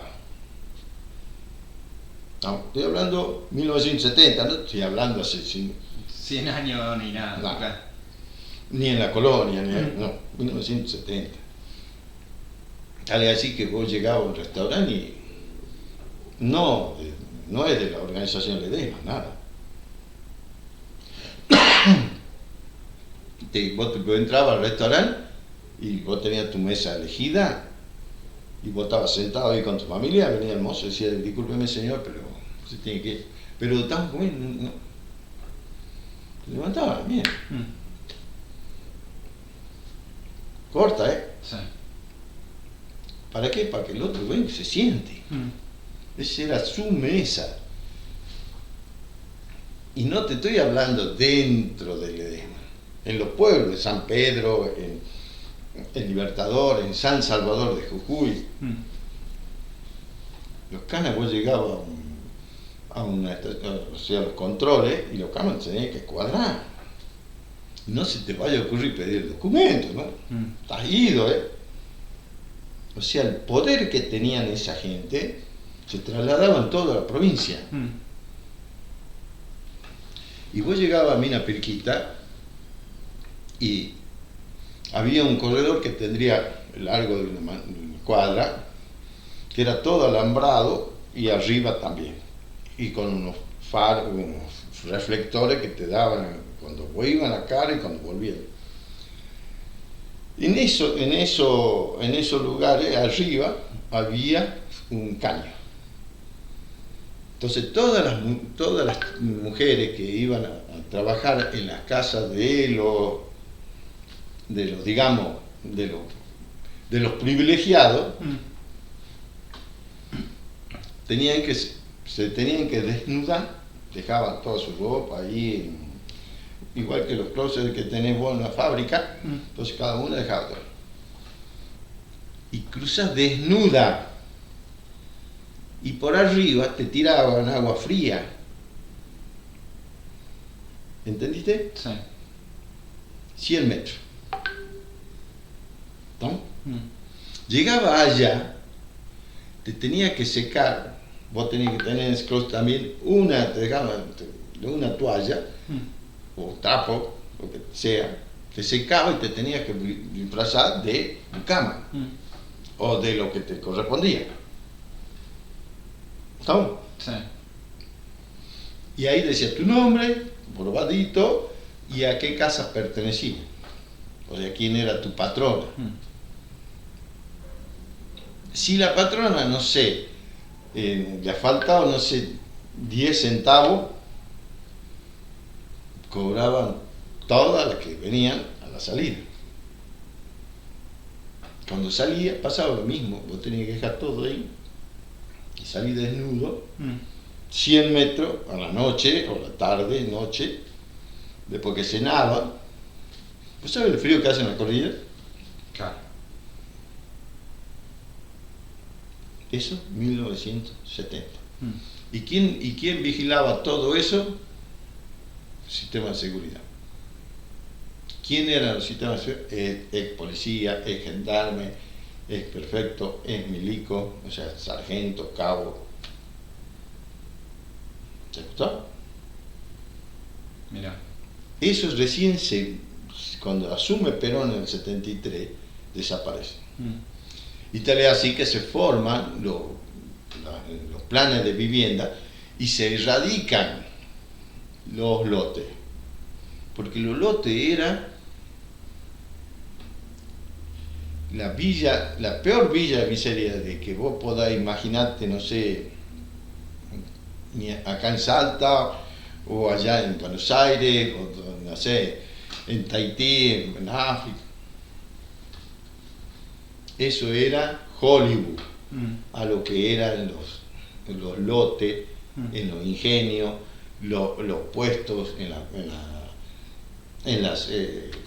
No, estoy hablando 1970, no estoy hablando hace 100 años ni nada. No. Claro. ni en la colonia, no, 1970. Tal es así que vos llegabas a un restaurante y no es de la organización Ledesma, nada. Vos entrabas al restaurante y vos tenías tu mesa elegida y vos estabas sentado ahí con tu familia, venía el mozo y decía, discúlpeme señor, pero se tiene que ir. Pero estamos comiendo, no. Se levantaba, bien. Corta, ¿eh? Sí. ¿Para qué? Para que el otro venga y se siente. Esa era su mesa. Y no te estoy hablando dentro del Ledesma. En los pueblos de San Pedro, en Libertador, en San Salvador de Jujuy. Los canas, vos llegabas a los controles y los canas tenían que cuadrar. No se te vaya a ocurrir pedir documentos, ¿no? Estás ido, ¿eh? O sea, el poder que tenían esa gente se trasladaba en toda la provincia. Y vos llegabas a Mina Pirquita y había un corredor que tendría el largo de una cuadra, que era todo alambrado y arriba también, y con unos faros, unos reflectores que te daban cuando iban a la cara y cuando volvían. En esos lugares arriba había un caño. Entonces todas las mujeres que iban a trabajar en las casas de los privilegiados, se tenían que desnudar, dejaban toda su ropa ahí, igual que los closets que tenés vos en la fábrica, entonces cada una dejaba todo. Y cruzas desnuda, y por arriba te tiraban agua fría. ¿Entendiste? Sí. 100 metros. ¿No? Llegaba allá, te tenía que secar, vos tenías que tener en ese closet también te dejaban una toalla, o trapo, lo que sea, te secaba y te tenías que disfrazar de cama, o de lo que te correspondía. ¿Estamos? Sí. Y ahí decía tu nombre, probadito, y a qué casa pertenecía. O sea, quién era tu patrona. Si la patrona, no sé, le faltaba, no sé, 10 centavos, cobraban todas las que venían a la salida. Cuando salía pasaba lo mismo, vos tenías que dejar todo ahí y salir desnudo, 100 metros a la noche, o la tarde, noche, después que cenaba. ¿Vos sabés el frío que hace en la cordillera? Claro. Eso, 1970. ¿Y quién vigilaba todo eso? Sistema de seguridad. ¿Quién eran los sistemas de seguridad? Ex policía, ex gendarme, ex prefecto, ex milico, o sea, sargento, cabo. ¿Te gustó? Mira. Eso recién cuando asume Perón en el 73, desaparece. Y tal es así que se forman los planes de vivienda y se erradican los lotes. Porque los lotes era la peor villa de miseria de que vos podás imaginarte, no sé, acá en Salta, o allá en Buenos Aires, o no sé, en Tahití, en África. Eso era Hollywood, a lo que eran los lotes, en los ingenios, los puestos en las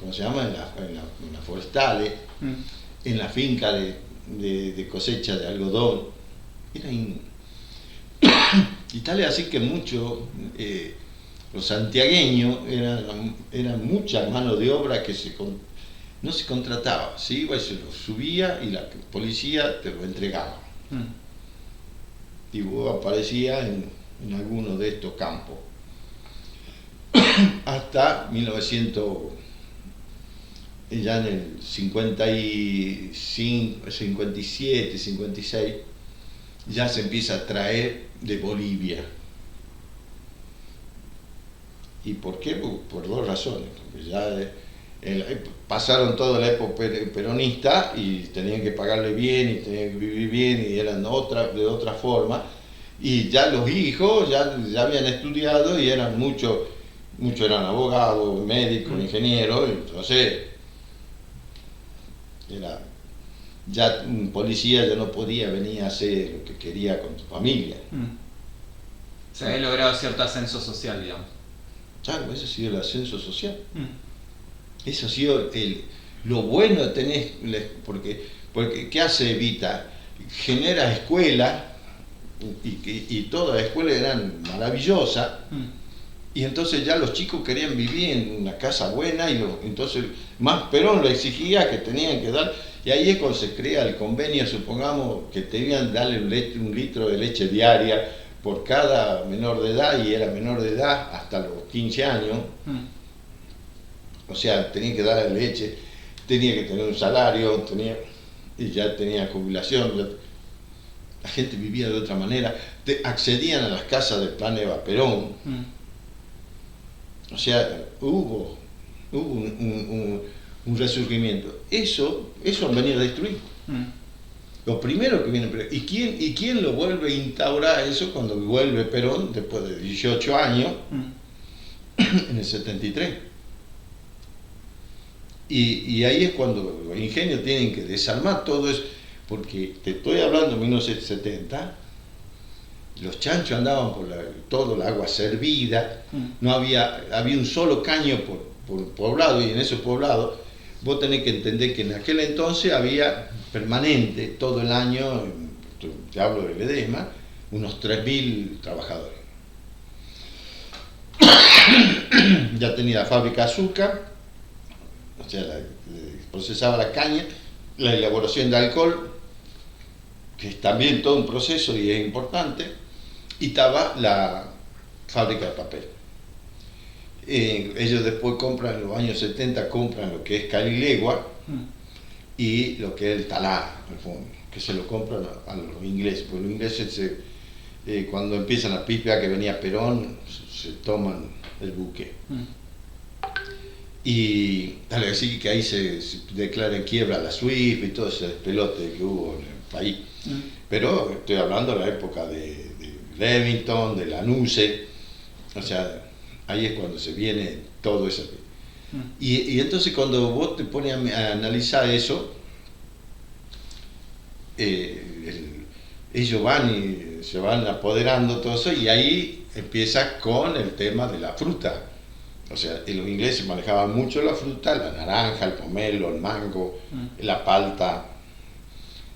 ¿cómo se llama? En las forestales, en la finca de cosecha de algodón. Y tal es así que muchos, los santiagueños, eran mucha mano de obra que no se contrataba, se iba y se lo subía y la policía te lo entregaba. Y vos aparecías en alguno de estos campos. Hasta 1900, ya en el 55, 57, 56, ya se empieza a traer de Bolivia. ¿Y por qué? Por dos razones. Porque ya pasaron toda la época peronista y tenían que pagarle bien y tenían que vivir bien y eran de otra forma. Y ya los hijos ya habían estudiado y eran muchos eran abogados, médicos, ingenieros, entonces ya un policía ya no podía venir a hacer lo que quería con tu familia. Se había logrado cierto ascenso social, digamos. Claro, ese ha sido el ascenso social. Eso ha sido lo bueno de tener, porque ¿qué hace Evita? Genera escuelas, y todas las escuelas eran maravillosas, y entonces ya los chicos querían vivir en una casa buena, y entonces más Perón lo exigía que tenían que dar, y ahí es cuando se crea el convenio, supongamos que debían darle un litro de leche diaria por cada menor de edad, y era menor de edad hasta los 15 años. O sea, tenía que darle leche, tenía que tener un salario, y ya tenía jubilación. La gente vivía de otra manera, accedían a las casas del plan Eva Perón. O sea, hubo un resurgimiento. Eso han venido a destruir. Lo primero que viene, ¿y quién lo vuelve a instaurar eso cuando vuelve Perón después de 18 años, en el 73? Y ahí es cuando los ingenios tienen que desarmar todo eso, porque te estoy hablando de 1970, los chanchos andaban por todo el agua servida, no había un solo caño por poblado, y en esos poblados vos tenés que entender que en aquel entonces había permanente todo el año, te hablo de Ledesma, unos 3.000 trabajadores. Ya tenía la fábrica de azúcar, o sea, procesaba la caña, la elaboración de alcohol, que es también todo un proceso y es importante, y estaba la fábrica de papel. Ellos después compran, en los años 70, compran lo que es Calilegua y lo que es el Talá, al fondo, que se lo compran a los ingleses, porque los ingleses cuando empiezan la pipa que venía Perón, se toman el buque. Y tal vez sí que ahí se declara en quiebra la SWIFT y todo ese despelote que hubo en el país. Pero estoy hablando de la época de Remington, de Lanusse, o sea, ahí es cuando se viene todo eso. Y entonces cuando vos te pones a analizar eso, ellos van y se van apoderando todo eso, y ahí empieza con el tema de la fruta. O sea, los ingleses manejaban mucho la fruta, la naranja, el pomelo, el mango, la palta,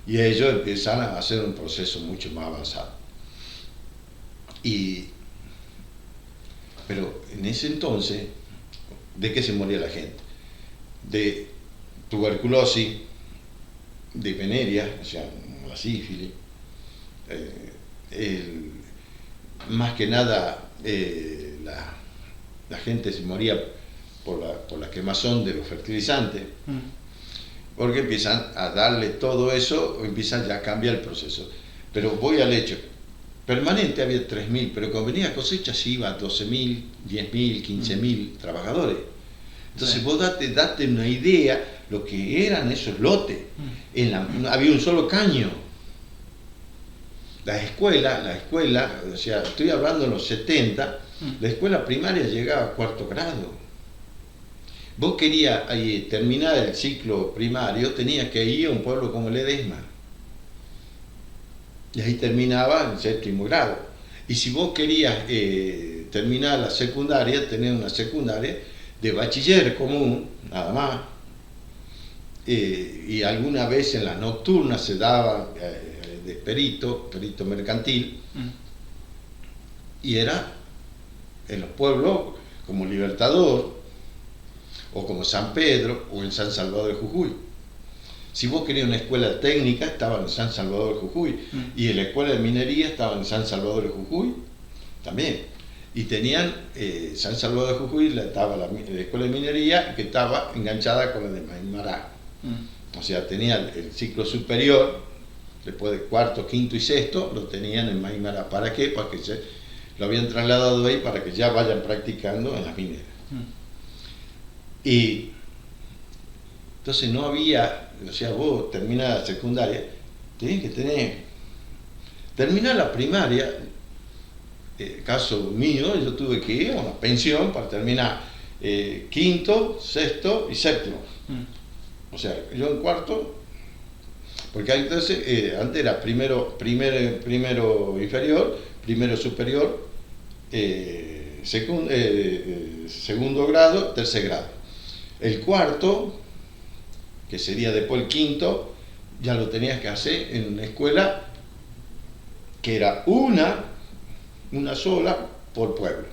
y ellos empiezan a hacer un proceso mucho más avanzado. Pero en ese entonces, ¿de qué se moría la gente? De tuberculosis, de veneria, o sea, la sífilis, más que nada la gente se moría por la quemazón de los fertilizantes, porque empiezan a darle todo eso, empiezan ya a cambiar el proceso. Pero voy al hecho, permanente había 3.000, pero cuando venía cosecha se iba a 12.000, 10.000, 15.000 trabajadores. Entonces vos date una idea lo que eran esos lotes. Había un solo caño. La escuela, o sea, estoy hablando en los 70, la escuela primaria llegaba a 4º grado. Vos querías terminar el ciclo primario, tenías que ir a un pueblo como Ledesma. Y ahí terminaba en 7º grado. Y si vos querías terminar la secundaria, tener una secundaria de bachiller común, nada más. Y alguna vez en las nocturnas se daba de perito mercantil, y era en los pueblos como Libertador, o como San Pedro, o en San Salvador de Jujuy. Si vos querías una escuela técnica, estaba en San Salvador de Jujuy, y en la escuela de minería estaba en San Salvador de Jujuy. también. Y tenían San Salvador de Jujuy, estaba la escuela de minería, que estaba enganchada con la de Maimará. O sea, tenía el ciclo superior, después de cuarto, quinto y sexto, lo tenían en Maimará. ¿Para qué? Para que lo habían trasladado ahí para que ya vayan practicando en las mineras. Y entonces no había, o sea, vos terminás la secundaria, tenés que terminar la primaria. Caso mío, yo tuve que ir a una pensión para terminar quinto, sexto y séptimo. O sea, yo en cuarto, porque entonces antes era primero inferior, primero superior, segundo grado, tercer grado. El cuarto, que sería después el quinto, ya lo tenías que hacer en una escuela que era una sola por pueblo.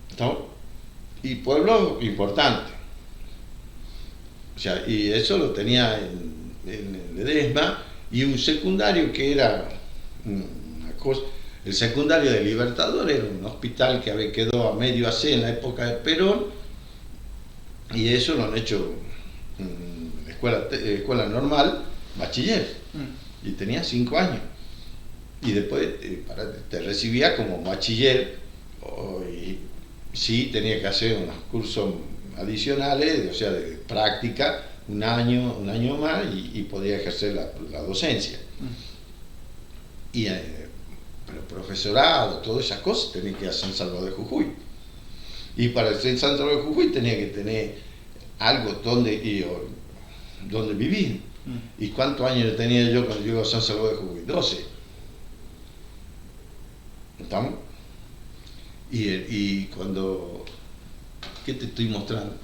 ¿Estamos? Y pueblo importante. O sea, y eso lo tenía en Ledesma, y un secundario que era una cosa. El secundario de Libertador era un hospital que quedó a medio hacer en la época de Perón, y eso lo han hecho escuela normal, bachiller, y tenía 5 años. Y después te recibía como bachiller, y sí tenía que hacer unos cursos adicionales, o sea, de práctica, un año más, y podía ejercer la docencia. Pero profesorado, todas esas cosas, tenía que ir a San Salvador de Jujuy. Y para el San Salvador de Jujuy tenía que tener algo donde vivir. ¿Y cuántos años tenía yo cuando llego a San Salvador de Jujuy? 12. ¿Estamos? Y cuando... ¿Qué te estoy mostrando?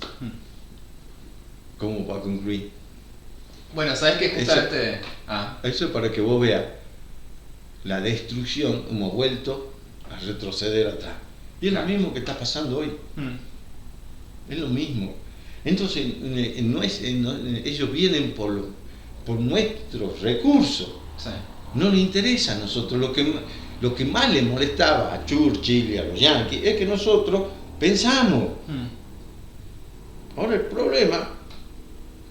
¿Cómo va a concluir? Bueno, ¿sabes qué? Justamente... Eso es para que vos veas la destrucción, hemos vuelto a retroceder atrás. Y es lo mismo que está pasando hoy. Es lo mismo. Entonces, ellos vienen por nuestros recursos. Sí. No les interesa a nosotros. Lo que más les molestaba a Churchill y a los yanquis es que nosotros pensamos. Ahora el problema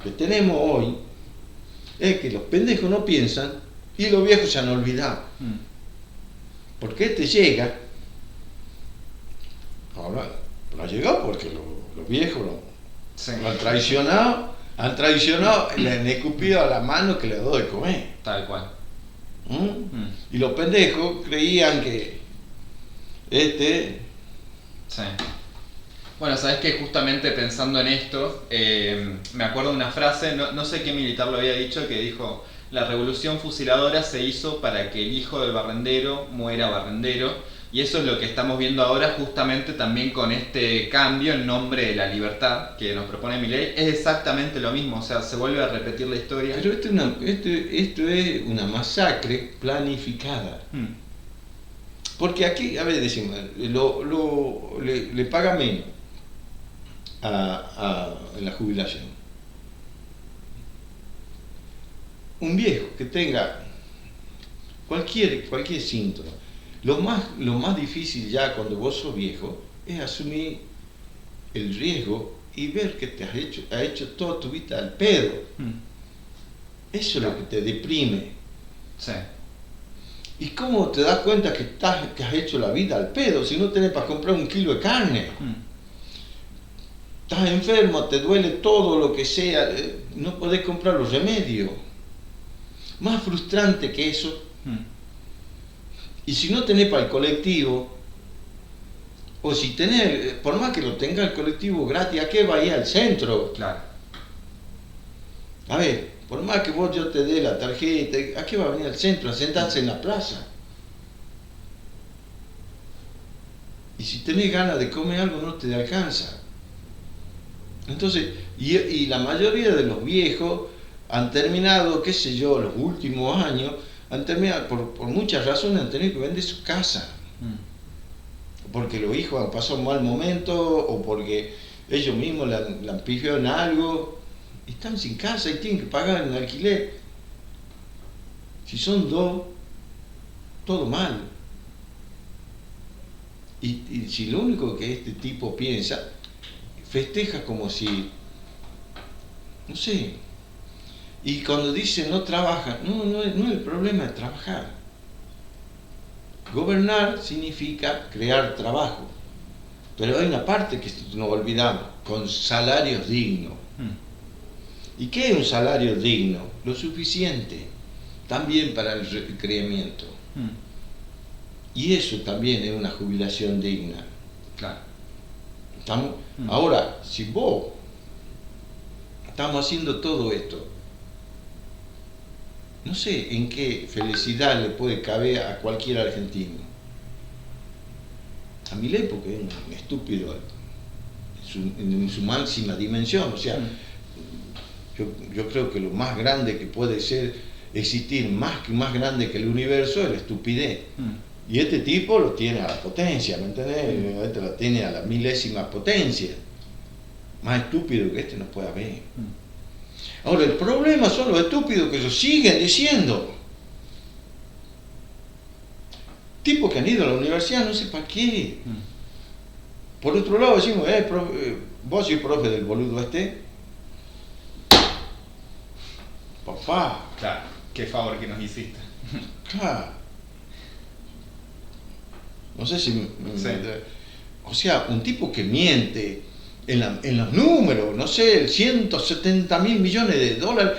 que tenemos hoy es que los pendejos no piensan y los viejos se han olvidado. Porque este llega, ahora no ha llegado porque los viejos lo han traicionado, le han escupido a la mano que le doy de comer. Tal cual. Y los pendejos creían que Sí. Bueno, sabes que justamente pensando en esto, me acuerdo de una frase, no sé qué militar lo había dicho, que dijo: la revolución fusiladora se hizo para que el hijo del barrendero muera barrendero. Y eso es lo que estamos viendo ahora, justamente también con este cambio en nombre de la libertad que nos propone Milei. Es exactamente lo mismo, o sea, se vuelve a repetir la historia. Pero esto es una masacre planificada. Porque aquí, a ver, decimos, le paga menos en la jubilación. Un viejo que tenga cualquier síntoma, lo más difícil ya cuando vos sos viejo es asumir el riesgo y ver que te has hecho toda tu vida al pedo. Eso es lo que te deprime. Sí. ¿Y cómo te das cuenta que has hecho la vida al pedo si no tenés para comprar 1 kilo de carne? Estás enfermo, te duele todo lo que sea, no podés comprar los remedios. Más frustrante que eso. Y si no tenés para el colectivo, o si tenés, por más que lo tenga el colectivo gratis, ¿a qué va a ir al centro? Claro. A ver, por más que yo te dé la tarjeta, ¿a qué va a venir al centro? A sentarse en la plaza. Y si tenés ganas de comer algo, no te alcanza. Entonces, y la mayoría de los viejos han terminado, qué sé yo, los últimos años, han terminado, por muchas razones, han tenido que vender su casa. Porque los hijos han pasado un mal momento, o porque ellos mismos le han pifiado en algo, y están sin casa y tienen que pagar un alquiler. Si son 2, todo mal. Y si lo único que este tipo piensa, festeja como si, no sé, y cuando dice no trabaja, no es el problema de trabajar. Gobernar significa crear trabajo, pero hay una parte que nos olvidamos, con salarios dignos. ¿Y qué es un salario digno? Lo suficiente, también para el recreamiento. Y eso también es una jubilación digna. Claro. ¿Estamos? Ahora, si vos estamos haciendo todo esto, no sé en qué felicidad le puede caber a cualquier argentino. A Milei porque es un estúpido en su máxima dimensión. O sea, yo creo que lo más grande que puede existir, más grande que el universo, es la estupidez. Y este tipo lo tiene a la potencia, ¿me entendés? Este lo tiene a la milésima potencia. Más estúpido que este no puede haber. Ahora, el problema son los estúpidos que lo siguen diciendo. Tipos que han ido a la universidad, no sé para qué. Por otro lado decimos, vos sos profe del boludo este. Papá. Claro, qué favor que nos hiciste. Claro. No sé si... Sí. O sea, un tipo que miente en los números, no sé, 170.000 millones de dólares,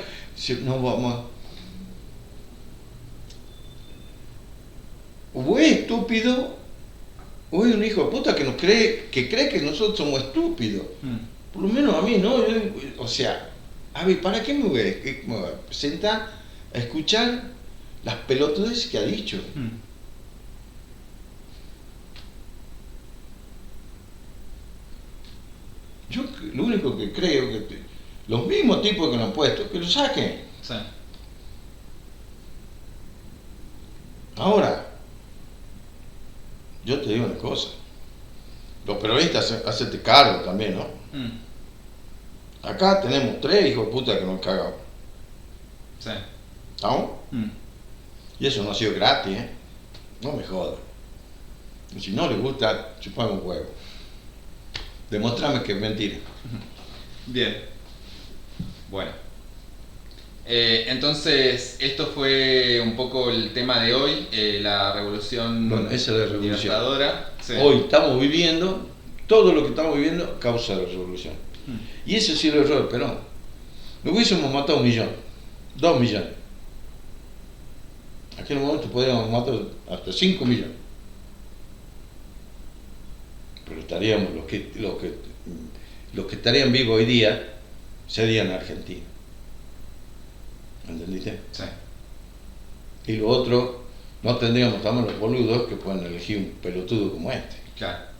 no vamos... O es estúpido, o es un hijo de puta que cree que nosotros somos estúpidos. Por lo menos a mí, ¿no? O sea, a ver, ¿para qué me voy a sentar a escuchar las pelotudes que ha dicho? Yo lo único que creo que los mismos tipos que nos han puesto, que lo saquen. Sí. Ahora, yo te digo una cosa, los periodistas hacete cargo también, ¿no? Acá tenemos 3 hijos de puta que nos cagamos. Sí. ¿Estamos? Y eso no ha sido gratis, ¿eh? No me jodas. Y si no les gusta, chupame un huevo. Demostrame que es mentira. Bien. Bueno. Entonces, esto fue un poco el tema de hoy, la revolución, Bueno, esa es la revolución. libertadora. Sí. Hoy estamos viviendo, todo lo que estamos viviendo causa la revolución. Y ese ha sido el error de Perón. Lo hubiésemos matado 1 millón, 2 millones. En aquel momento podríamos matar hasta 5 millones. Pero estaríamos, los que estarían vivos hoy día serían argentinos. ¿Entendiste? Sí. Y lo otro, no tendríamos también los boludos que pueden elegir un pelotudo como este. Claro.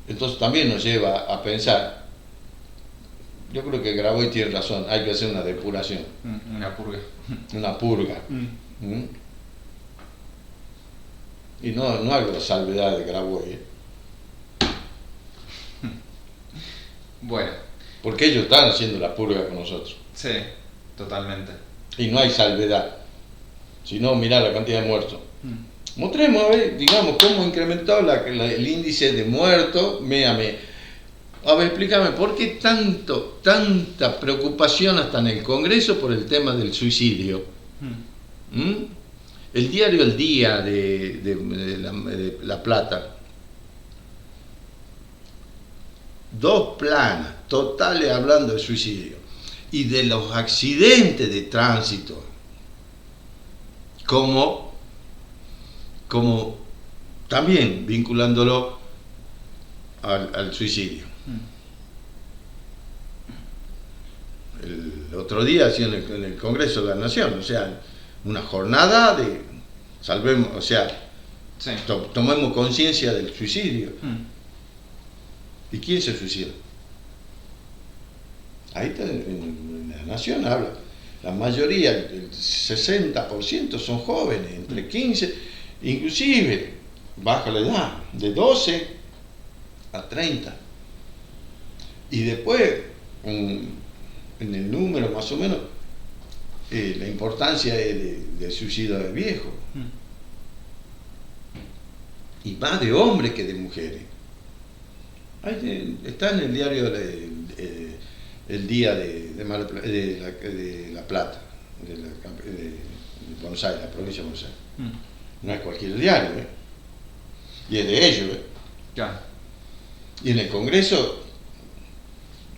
Entonces también nos lleva a pensar, yo creo que Grabois tiene razón, hay que hacer una depuración. Una purga. Una purga. Y no hago la salvedad de Grabois, Bueno. porque ellos están haciendo la purga con nosotros. Sí, totalmente. Y no hay salvedad. Si no, mirá la cantidad de muertos. Mostremos, a ver, digamos, cómo ha incrementado el índice de muertos mes a mes. A ver, explícame, ¿por qué tanta preocupación hasta en el Congreso por el tema del suicidio? El diario El Día de La Plata, 2 planas totales hablando de suicidio y de los accidentes de tránsito como también vinculándolo al suicidio. El otro día hacían en el Congreso de la Nación, o sea, una jornada de salvemos, o sea, Sí. Tomemos conciencia del suicidio. ¿Y quién se suicida? Ahí está, en la Nación habla. La mayoría, el 60% son jóvenes, entre 15, inclusive baja la edad, de 12 a 30. Y después, en el número más o menos, la importancia del suicidio de viejo. y más de hombres que de mujeres. Está en el diario el día de La Plata, de Buenos Aires, la provincia de Buenos Aires. No es cualquier diario, y es de ellos. Claro. Y en el Congreso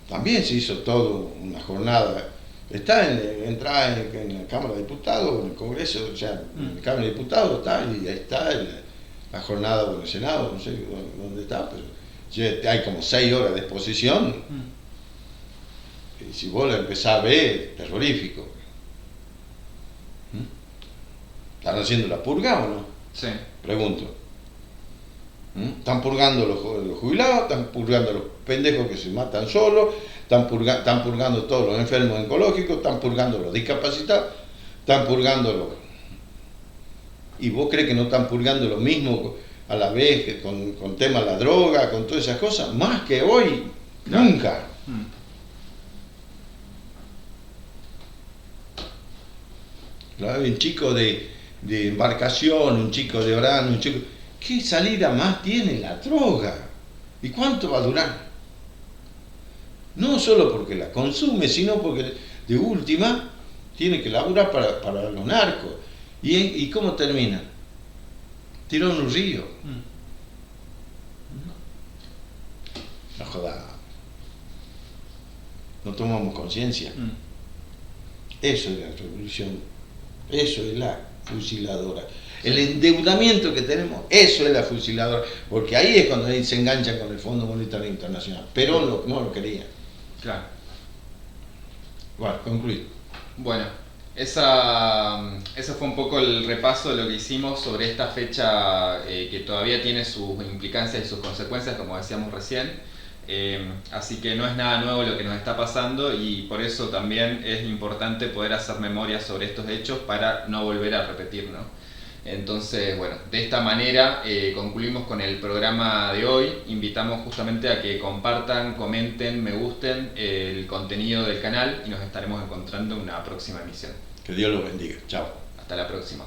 también se hizo todo una jornada. Está en la Cámara de Diputados, en el Congreso, o sea, en la Cámara de Diputados está, y ahí está la jornada en el Senado, no sé dónde está, pero hay como 6 horas de exposición. Y si vos la empezás a ver, es terrorífico. ¿Están haciendo la purga o no? Sí. Pregunto. Están purgando los jubilados, están purgando los pendejos que se matan solos, están purgando todos los enfermos oncológicos, están purgando los discapacitados, están purgando los... ¿Y vos crees que no están purgando lo mismo a la vez que con tema de la droga, con todas esas cosas? Más que hoy, nunca. Claro, un chico de embarcación, un chico de Orán, un chico... ¿Qué salida más tiene la droga? ¿Y cuánto va a durar? No solo porque la consume, sino porque de última tiene que laburar para los narcos. ¿Y cómo termina? Tiró en un río. No joda. No tomamos conciencia. Eso es la revolución. Eso es la fusiladora. El endeudamiento que tenemos, eso es la fusiladora, porque ahí es cuando se enganchan con el Fondo Monetario Internacional. Perón no lo quería. Claro. Bueno, concluí. Bueno, ese fue un poco el repaso de lo que hicimos sobre esta fecha que todavía tiene sus implicancias y sus consecuencias, como decíamos recién. Así que no es nada nuevo lo que nos está pasando, y por eso también es importante poder hacer memoria sobre estos hechos para no volver a repetir, ¿no? Entonces, bueno, de esta manera concluimos con el programa de hoy. Invitamos justamente a que compartan, comenten, me gusten el contenido del canal, y nos estaremos encontrando en una próxima emisión. Que Dios los bendiga. Chao. Hasta la próxima.